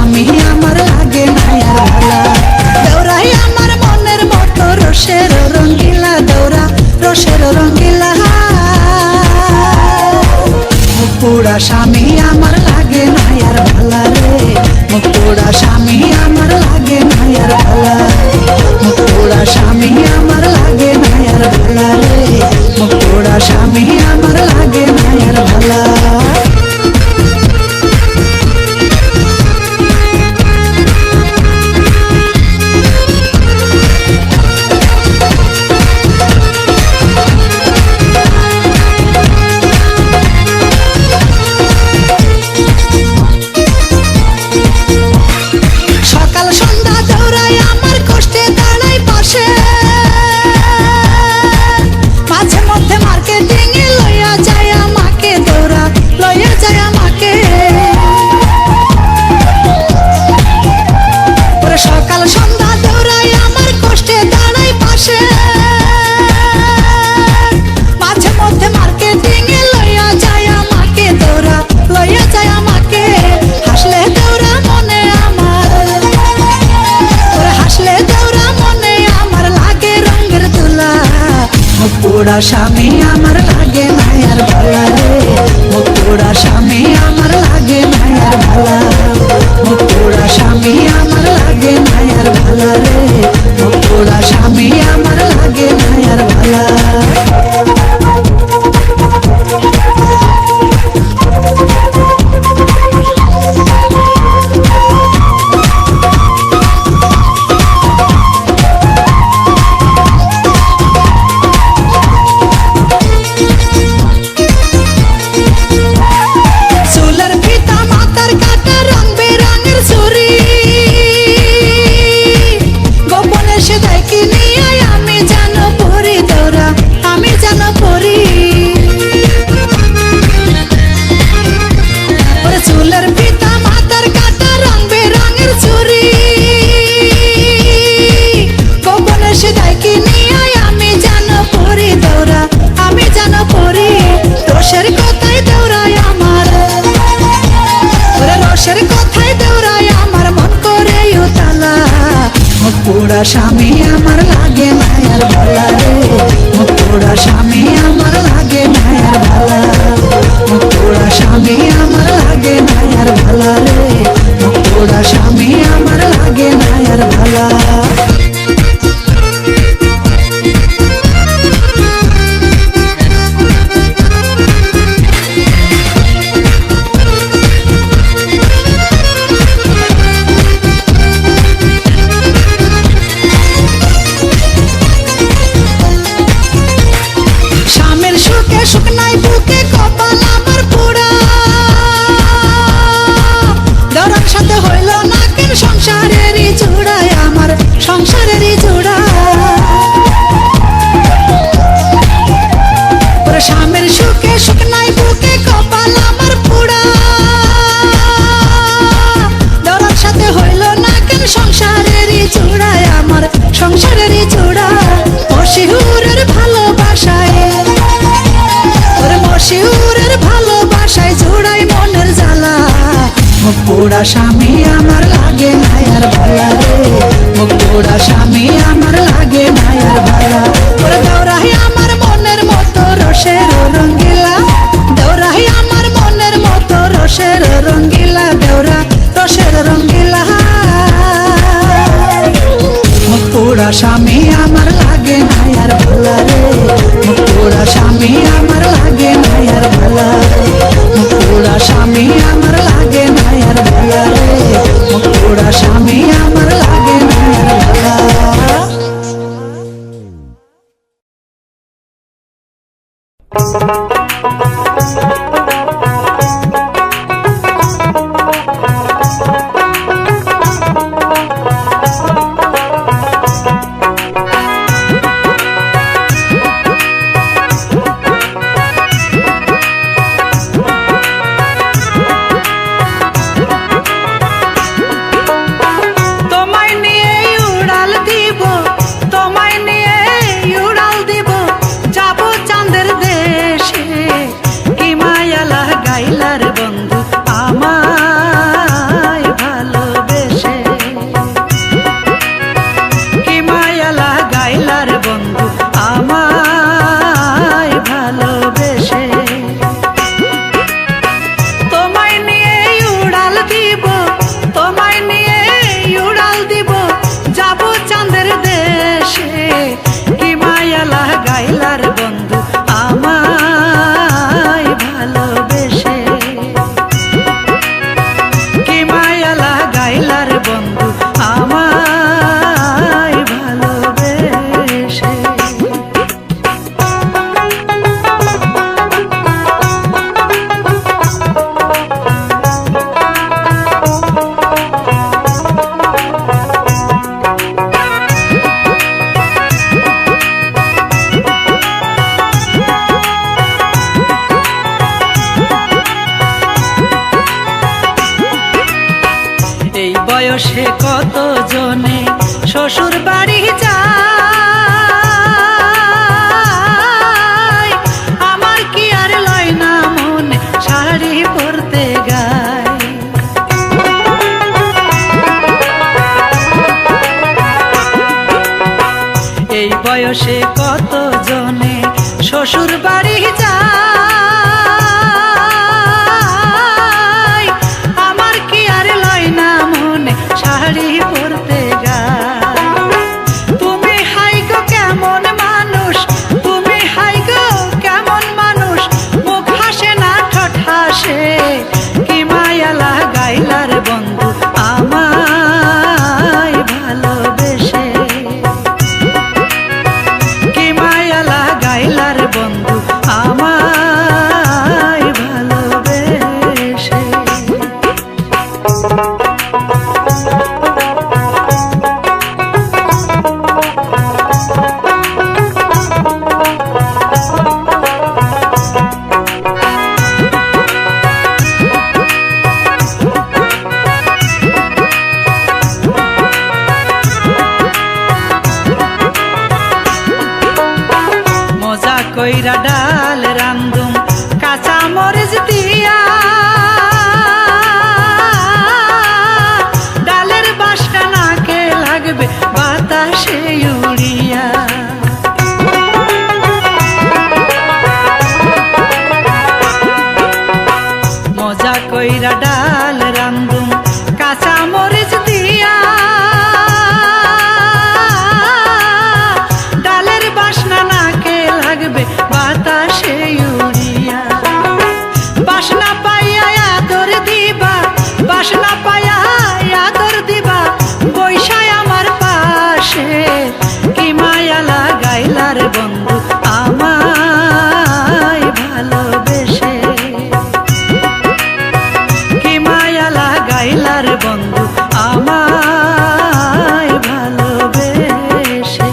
স্বামী আমার লাগে না আর ভালা দেওরাই আমার মনের মতো রসের রঙ্গিলা দেওরা রসের রঙ্গিলা মুকুড়া স্বামী আমার লাগে না আর ভালা রে মুকুড়া স্বামী আমার লাগে না আর ভালা মুকুড়া স্বামী আমার লাগে না আর ভালা রে মুকুড়া স্বামী আমার লাগে না আর ভালা মুকুড়া স্বামী আমার লাগে না আর ভালা রে মুকুড়া স্বামী আমার লাগে না আর ভালা মুকুড়া স্বামী আমার লাগে না আর ভালা রে মুকুড়া স্বামী আমার লাগে না আর ভালা মুকুড়া স্বামী আমার লাগে না আর ভালা রে মুকুড়া স্বামী আমার লাগে না আর ভালা মুকুড়া স্বামী আমার লাগে না আর ভালা রে মুকুড়া স্বামী আমার লাগে না আর ভালা শুকনাই বুকে কপাল আমার পোড়া দরার সাথে হইল না কেন সংসারেরই জোড়ায় আমার সংসারেরই জোড়া স্বামীর সুখে শুকনাই বুকে কপাল আমার পোড়া দরার সাথে হইল না কেন সংসারেরই জোড়ায় আমার সংসারেরই জোড়া অশিহুরের ভালোবাসায় শিউরের ভালোবাসায় জোড়াই মনের জ্বালা মুকুড়া স্বামী আমার লাগে না আর ভালা রে মুকুড়া স্বামী আমার লাগে না আর ভালা ওরে দেওরাই আমার মনের মতো রসের রঙ্গিলা দেওরাই আমার মনের মতো রসের রঙ্গিলা দেওরা রসের রঙ্গিলা মুকুড়া স্বামী আমার লাগে না আর ভালা রে মুকুড়া স্বামী আমার লাগে না আর ভালা মুকুড়া স্বামী আমার লাগে না আর ভালা রে মুকুড়া স্বামী আমার লাগে না আর ভালা বয়সে কত জনে শ্বশুর বাড়ি যায়, আমার কি আর লয় না মনে শাড়ি পরতে গায়। এই বয়সে কত জনে শ্বশুর বাড়ি যায়, আমার কি আর লয় না মনে শাড়ি পরতে গায়। তুমি হাই গো কেমন মানুষ, তুমি হাই গো কেমন মানুষ, মুখ হাসে না ঠোঁট হাসে, কি মায়া লাগাইলার বন্ধু আমায় ভালোবেসে, কি মায়া লাগাইলার বন্ধু আমায় ভালোবেসে। মজা কইরা ডাল রান্ধুম কাঁচা মরিচ দিয়া, ডালের বাসটা নাকে লাগবে বাতাসে উড়িয়া। মজা কইরা ডাল রান্ধুম কাঁচা মরিচ দিয়া, ডালের বাসনা নাকে লাগবে বাতাসে উড়িয়া। বাসনা পাইয়া আদর দিবা, বাসনা পাইয়া আদর দিবা, বৈশায় আমার পাশে, কি মায়া লাগাইলার বন্ধু আমায় ভালোবেসে, কি মায়া লাগাইলার বন্ধু আমায় ভালোবেসে।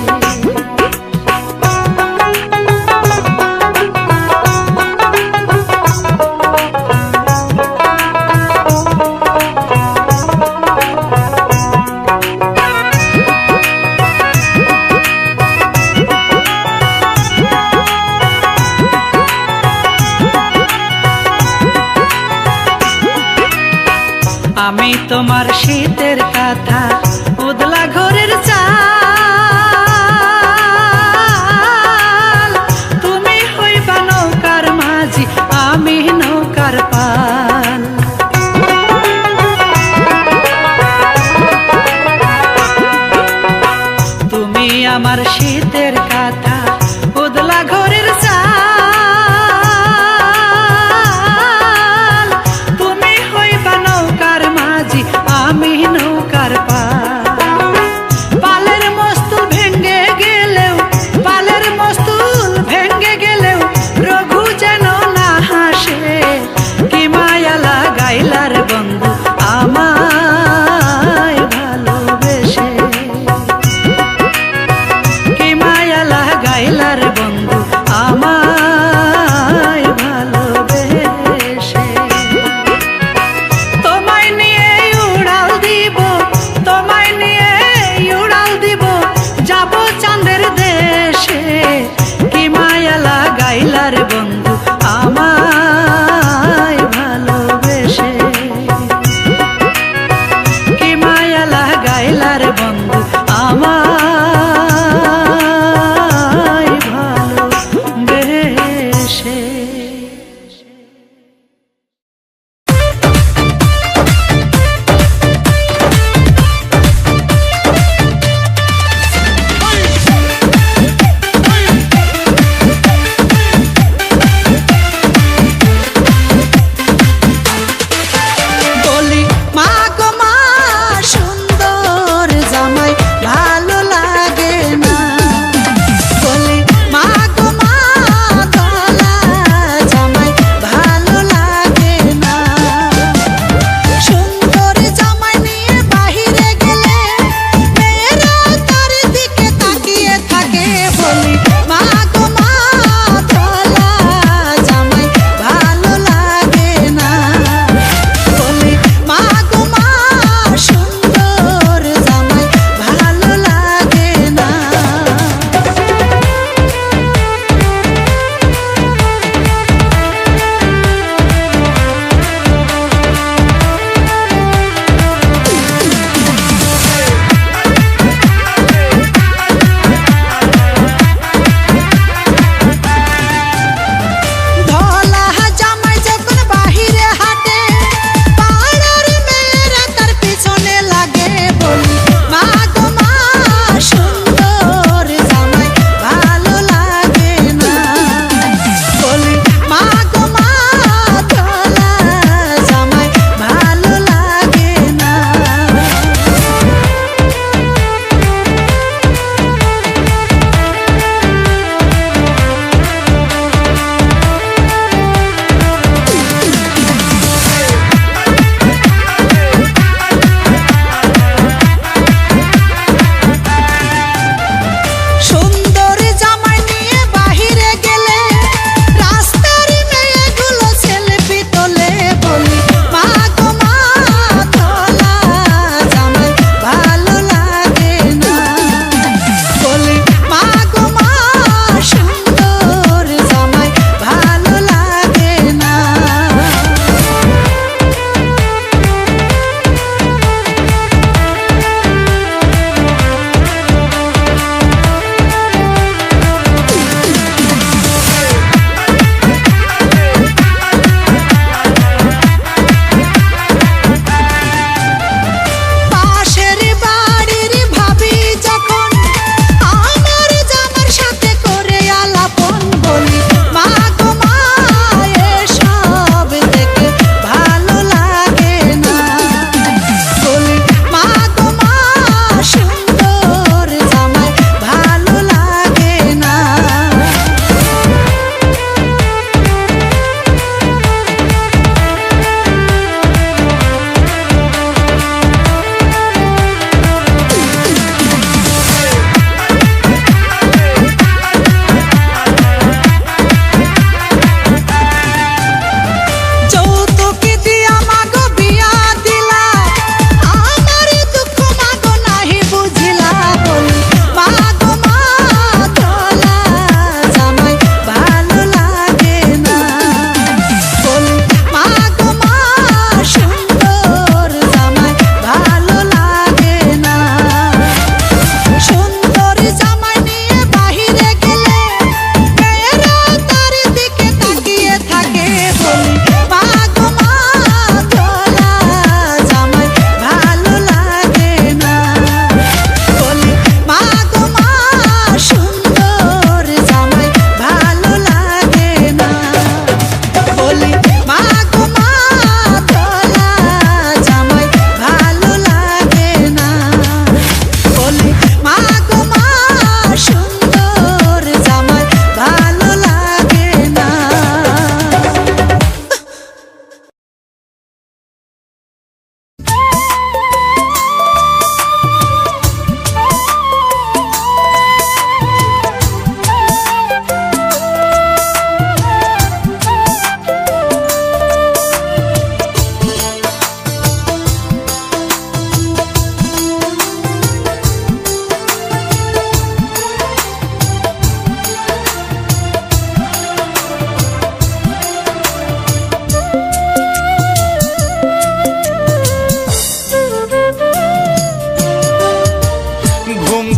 আমি তোমার শীতের কাঁথা উদলা ঘরের চাল, তুমি হইবা নৌকার মাঝি আমি নৌকার পাল। তুমি আমার শীতের কাঁথা উদলা ঘরের চাল, তুমি হইবা নৌকার মাঝি আমি নৌকার পাল। পালের মস্তুল ভেঙ্গে গেলেও, পালের মস্তুল ভেঙ্গে গেলেও রঘু যেন না হাসে, কি মায়া লাগাইলার বন্ধু আমায় ভালোবেসে, কি মায়া লাগা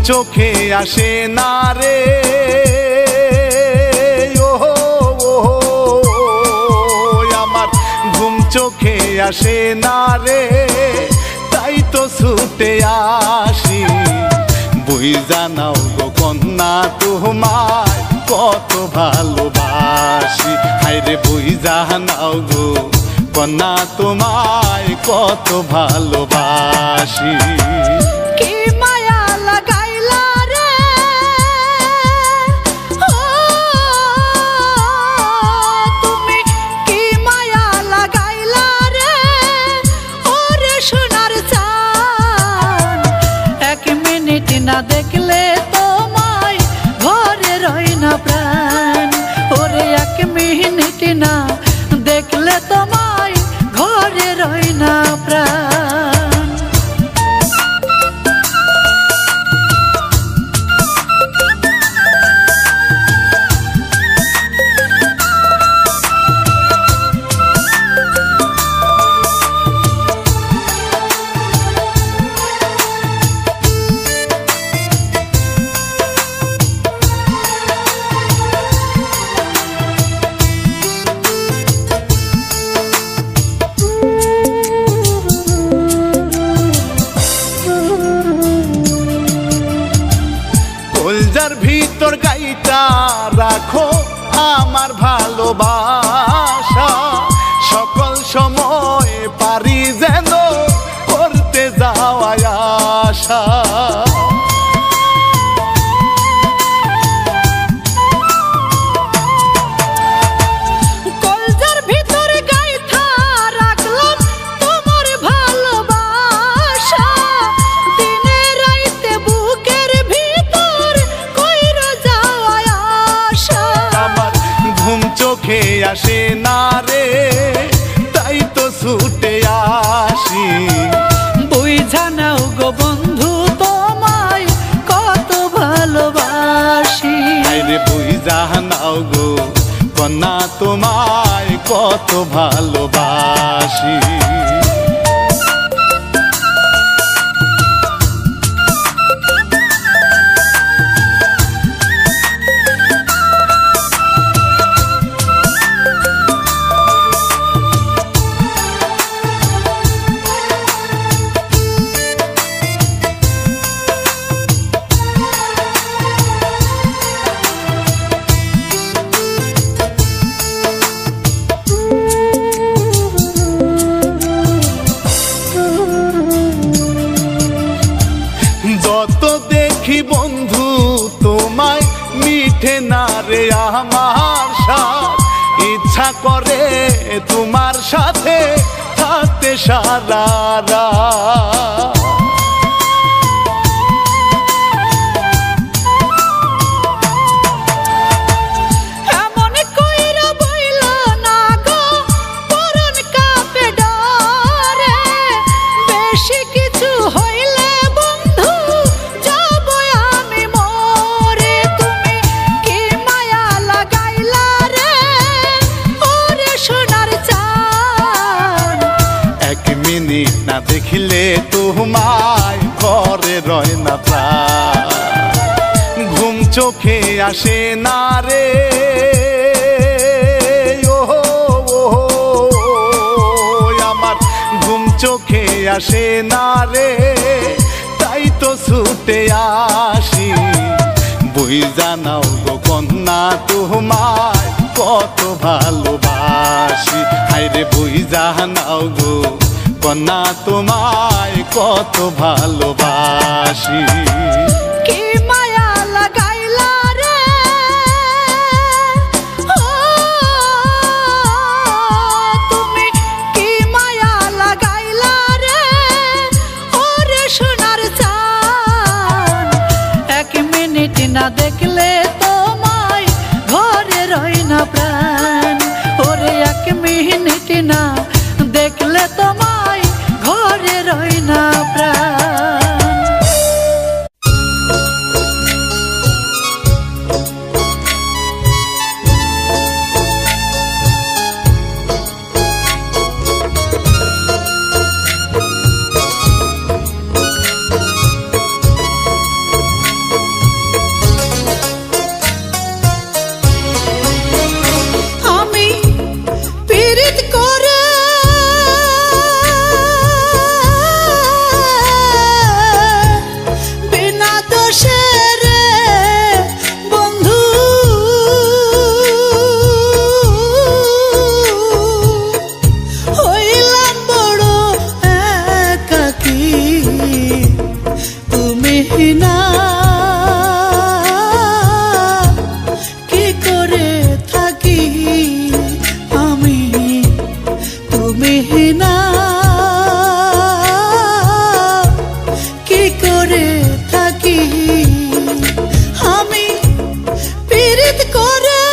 চোখে আসে না রে, ও আমার ঘুম চোখে আসে না রে, তাই তো ছুটে আসি। বুঝা নাও গো কন্যা তোমায় কত ভালোবাসি, হায়রে বুঝা নাও গো কন্যা তোমায় কত ভালোবাসি। কি মায়া লাগাইলা রে, ও তুমি কি মায়া লাগাইলা রে, ওরে সোনার চাঁদ। এক মিনিট না দেখলে তোমায় ঘরে রয় না প্রাণ, ওরে এক মিনিট না দেখলে তোমায় ঘরে রয় না প্রাণ। কলজার ভিতর গাইটা রাখো আমার ভালোবাসা, সকল সময় পারি যেন করতে যাওয়া আশা। কলজার ভিতর গাইথা রাখলাম তোমার ভালোবাসা, দিনে রাইতে বুকের ভিতর কইরা যাওয়া আশা। আমার ঘুম চোখে আসে না রে, তাই তো ছুটে আসি। বুঝা নাও গো বন্ধু তোমায় কত ভালোবাসি, হায়রে বুঝা নাও গো কন্যা তোমায় কত ভালোবাসি। যত দেখি বন্ধু তোমায় মিঠে না রে আমার সাথ, ইচ্ছা করে তোমার সাথে থাকতে সারা রাত। এমন কইরা বইলা না গো পরাণ কাঁপে ডরে, বেশি কিছু হইলে বন্ধু যাব আমি মরে। তুমি কি মায়া লাগাইলা রে, ওরে সোনার চাঁদ। এক মিনিট না দেখিলে তোমায় ঘরে রয় না প্রাণ, ঘুম চোখে আসে না রে, ও আমার ঘুম চোখে আসে না রে, তাই তো ছুটে আসি। বুঝা নাও গো কন্যা তোমায় কত ভালোবাসি, হায়রে বুঝা নাও গো কন্যা তোমায় কত ভালোবাসি। কি মায়া লাগাইলা রে, ও তুমি কি মায়া লাগাইলা রে, ওরে সোনার চাঁদ। এক মিনিট না দেখলে তোমায় ঘরে রয় না প্রাণ, ওরে এক মিনিট না দেখলে তোমায় ঘরে রয় না প্রাণ। না কি করে থাকি আমি, তুমি না কি করে থাকি আমি, পীড়িত করে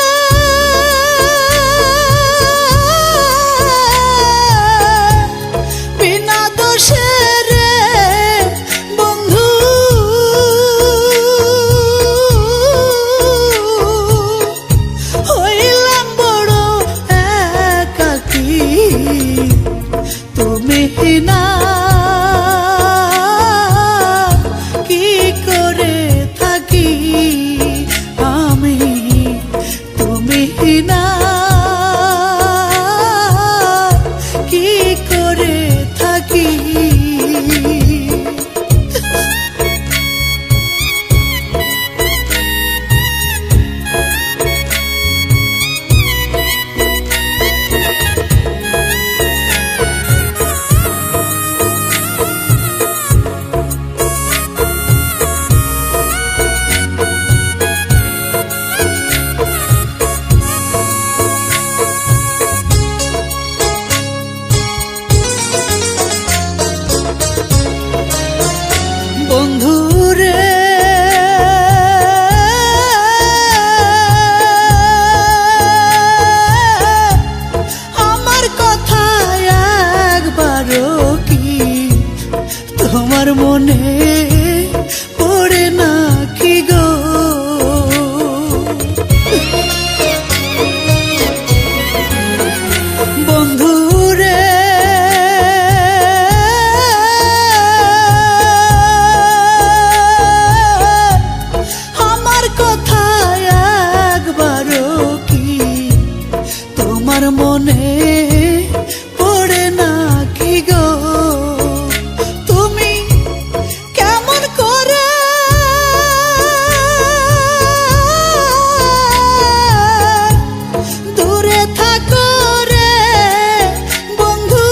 বিনা দোষে রে বন্ধু, হইলাম বড় একাকী, তুমি না কি করে থাকি আমি, তুমি না কি করে থাকি। বন্ধুরে আমার কথা একবারও কি তোমার মনে পড়ে না কি গো, বন্ধুরে আমার কথা একবারও কি তোমার মনে পড়ে না কি গো, তুমি কেমন করে দূরে থাকো রে বন্ধু,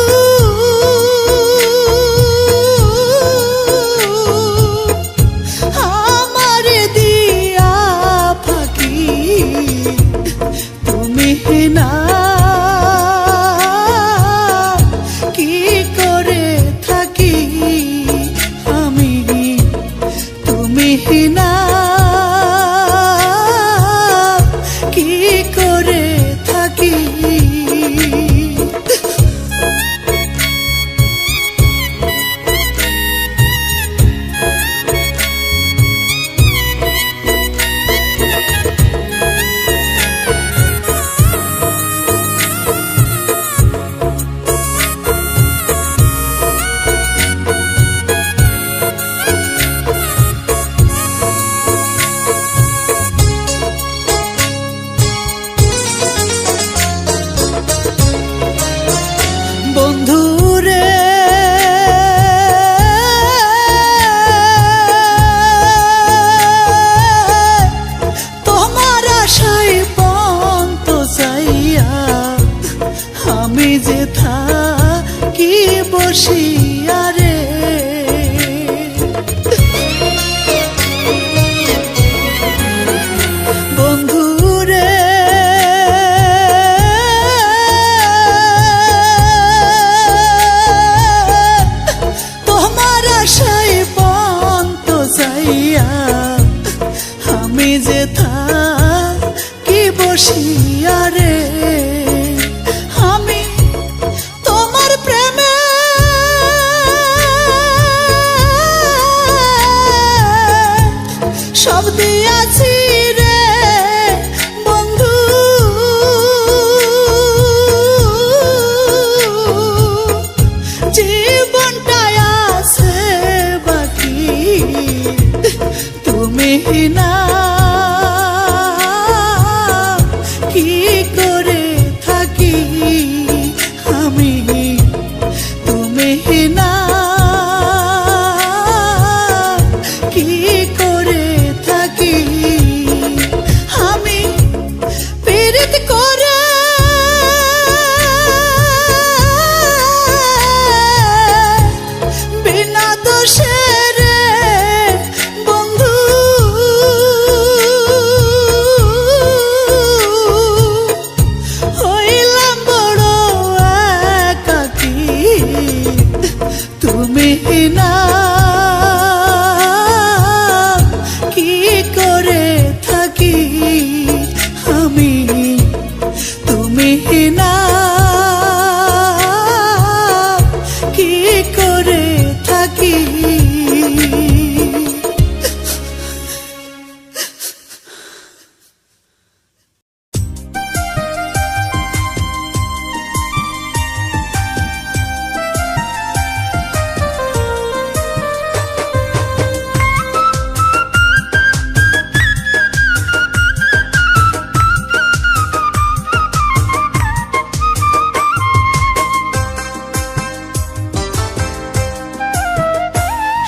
আমার দিয়া ফাঁকি তুমি না কি করে থাকি আমি, তুমি না কি করে থাকি। বন্ধুরে তোমার আশায় পন্ত চাইয়া আমি যে থাকি বসিয়া রে, বন্ধুরে তোমার আশায় পন্ত চাইয়া আমি যে থাকি বসিয়া রে, আমি তোমার প্রেমে সব দিয়াছি রে বন্ধু, জীবনটায় আছে বাকি তুমি না কি করে থাকি আমি, তুমি না কি করে থাকি আমি, পীড়িত করে বিনা দোষে রে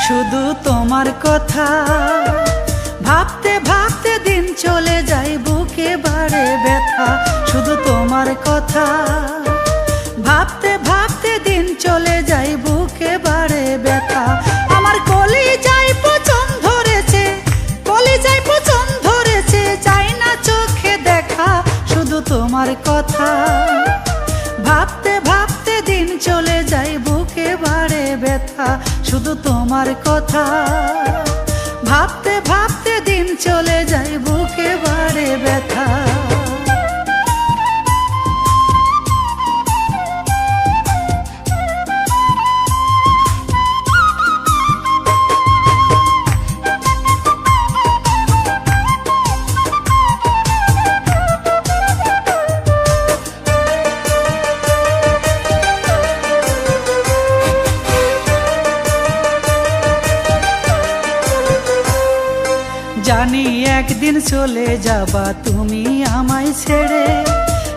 শুধু তোমার কথা ভাবতে ভাবতে দিন চলে যায় বুকে বাড়ে ব্যথা শুধু তোমার কথা ভাবতে ভাবতে দিন চলে যায় বুকে বাড়ে ব্যথা আমার কলিজায় পচন ধরেছে কলিজায় পচন ধরেছে চাই না চোখে দেখা শুধু তোমার কথা ভাবতে ভাবতে দিন চলে যায় বুকে বাড়ে ব্যথা শুধু তোমার কথা ভাবতে ভাবতে দিন চলে যায় বুকে বাড়ে ব্যথা জানি একদিন চলে যাবা তুমি আমায় ছেড়ে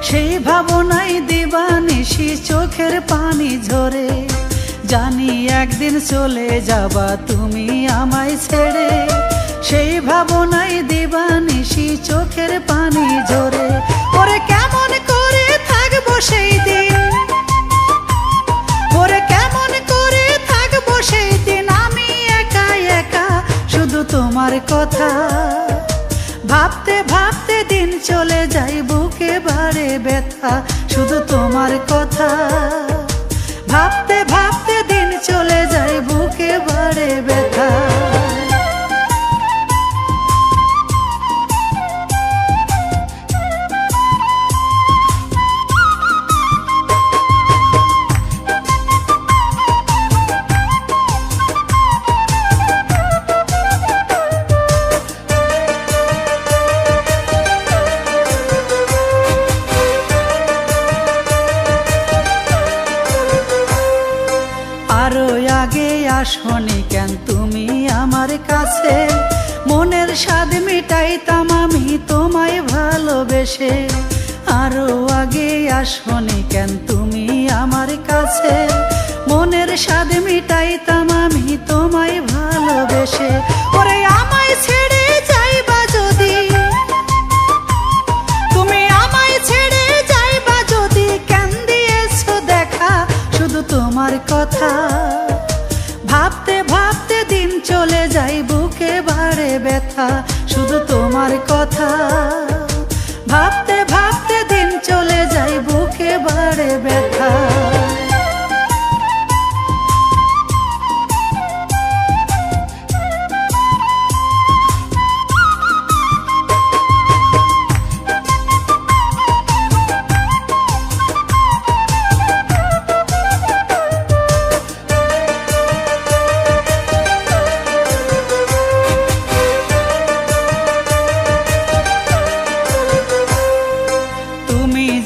সেই ভাবনাই দিবানিশি চোখের পানি ঝরে জানি একদিন চলে যাবা তুমি আমায় ছেড়ে সেই ভাবনাই দিবানিশি চোখের পানি ঝরে ওরে কেমন করে থাকবো সেই দিন ওরে কেমন করে থাকবো সেই দিন আমি একা একা শুধু তোমার কথা ভাবতে ভাবতে দিন চলে যায় বুকে বাড়ে ব্যথা শুধু তোমার কথা ভাবতে ভাবতে দিন চলে যায় বুকে বাড়ে ব্যথা আরো আগে আসনি কেন তুমি আমার কাছে মনের স্বাদ মিটাইতাম আমি তোমায় ভালোবেসে আরো আগে আসনি কেন তুমি আমার কাছে মনের স্বাদ মিটাইতাম আমি তোমায় ভালোবেসে ওরে আমায় ছেড়ে যাইবা যদি তুমি আমায় ছেড়ে যাইবা যদি কেন দিয়েছো দেখা শুধু তোমার কথা ভাবতে ভাবতে দিন চলে যায় বুকে বাড়ে ব্যথা শুধু তোমার কথা ভাবতে ভাবতে দিন চলে যায় বুকে বাড়ে ব্যথা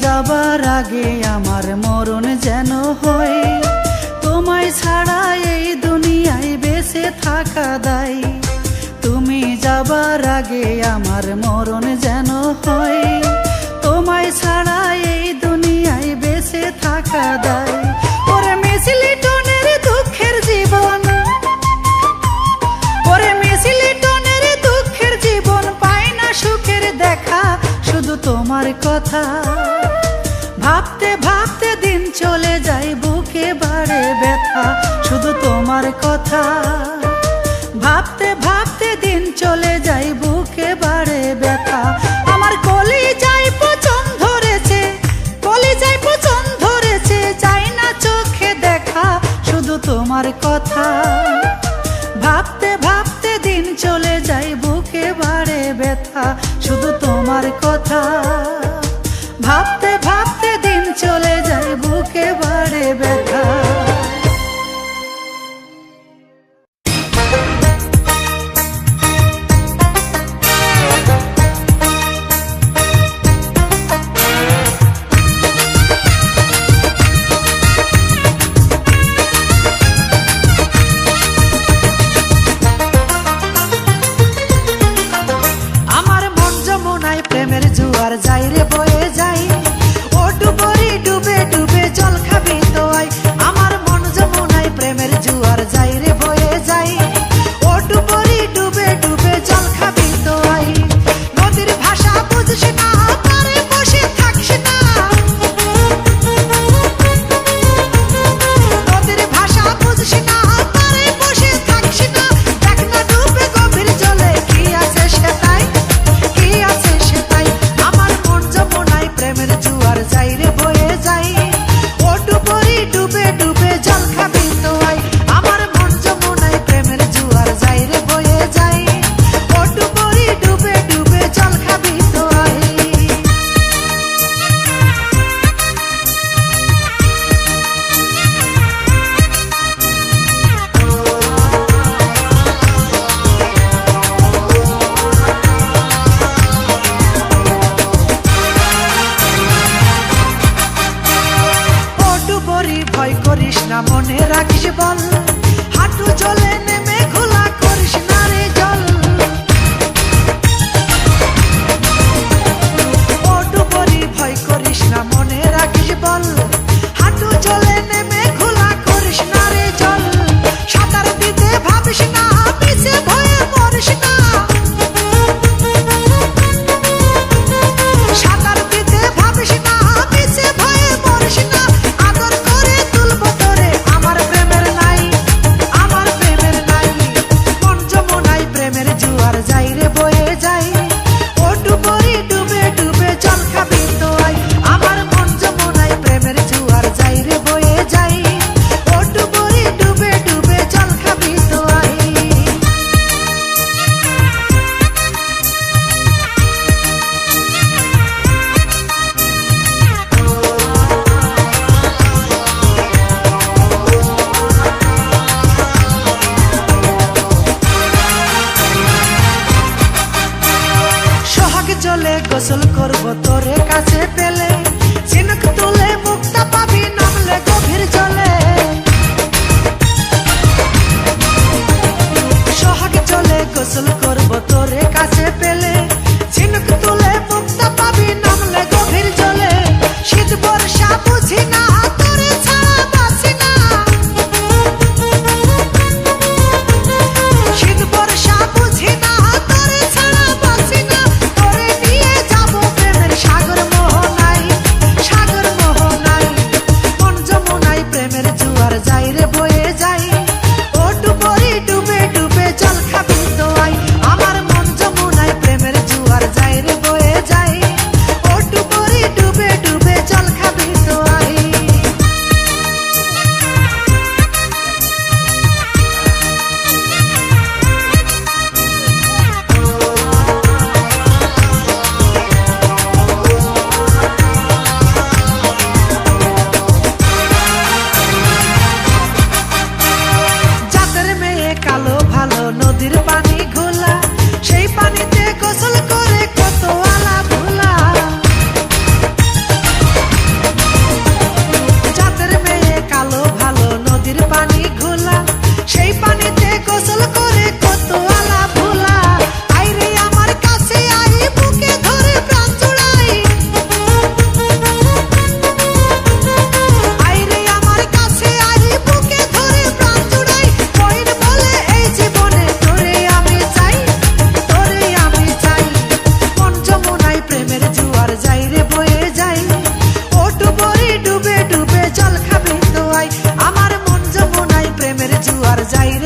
যাবার আগে আমার মরণ যেন হয় তোমায় ছাড়া এই দুনিয়ায় বেঁচে থাকা দায় তুমি যাবার আগে আমার মরণ যেন হয় তোমায় ছাড়া এই দুনিয়ায় বেঁচে থাকা দায় ওরে মিসলিটনের দুঃখের জীবন ওরে মিসলিটনের দুঃখের জীবন পায় না সুখের দেখা শুধু তোমার কথা ভাবতে ভাবতে দিন চলে যায় বুকে বাড়ে ব্যথা শুধু তোমার কথা ভাবতে ভাবতে দিন চলে যায় বুকে বাড়ে ব্যথা আমার কলিজায় পচন ধরেছে কলিজায় পচন ধরেছে চাই না চোখে দেখা শুধু তোমার কথা ভাবতে ভাবতে দিন চলে যায় বুকে বাড়ে ব্যথা শুধু তোমার কথা ভাবতে ভাবতে দিন চলে যায় বুকে বাড়ে ব্যথা আমার মন যমুনায় প্রেমের জোয়ার যাই রে বয়ে যাই ও ডুবরি ডুবে ডুবে জল খাবি তো আই তোরে কাছে পেলে ঝিনুক তুলে মুক্তা পাবি নামলে গভীর জলে সোহাগে চলে গোসল করব তোরে কাছে পেলে ঝিনুক তুলে মুক্তা পাবি নামলে গভীর জলে শীত বর্ষা বুঝি না তোরে ছাড়া বাসি না শীত বর্ষা বুঝি না তোরে ছাড়া বাসি না তোরে নিয়ে যাব প্রেমের সাগর মোহনায় মন যমুনায় প্রেমের জোয়ার যাই রে বয়ে যাই ও ডুবরি ডুবে ডুবে জল খাবি তো আই আমার মন যমুনায় প্রেমের জোয়ার যাই রে বয়ে যাই ও ডুবরি ডুবে ডুবে জল খাবি তো আই জাতের মেয়ে কালো ভালো নদীর পানি ঘোলা সেই পানিতে গোসল করে কত আলা ভোলা জাতের মেয়ে কালো ভালো নদীর পানি ঘোলা সেই পানিতে গোসল করে কত আলা ভোলা আইরে আমার কাছে আই বুকে ধরে প্রাণ জুড়াই আইরে আমার কাছে আই বুকে ধরে প্রাণ জুড়াই কইর বলে এই জীবনে তোরে আমি চাই মন যমুনায় প্রেমের জোয়ার যাই রে বয়ে যাই ও ডুবরি ডুবে ডুবে জল খাবি তো আই আমার মন যমুনায় প্রেমের জোয়ার যাই রে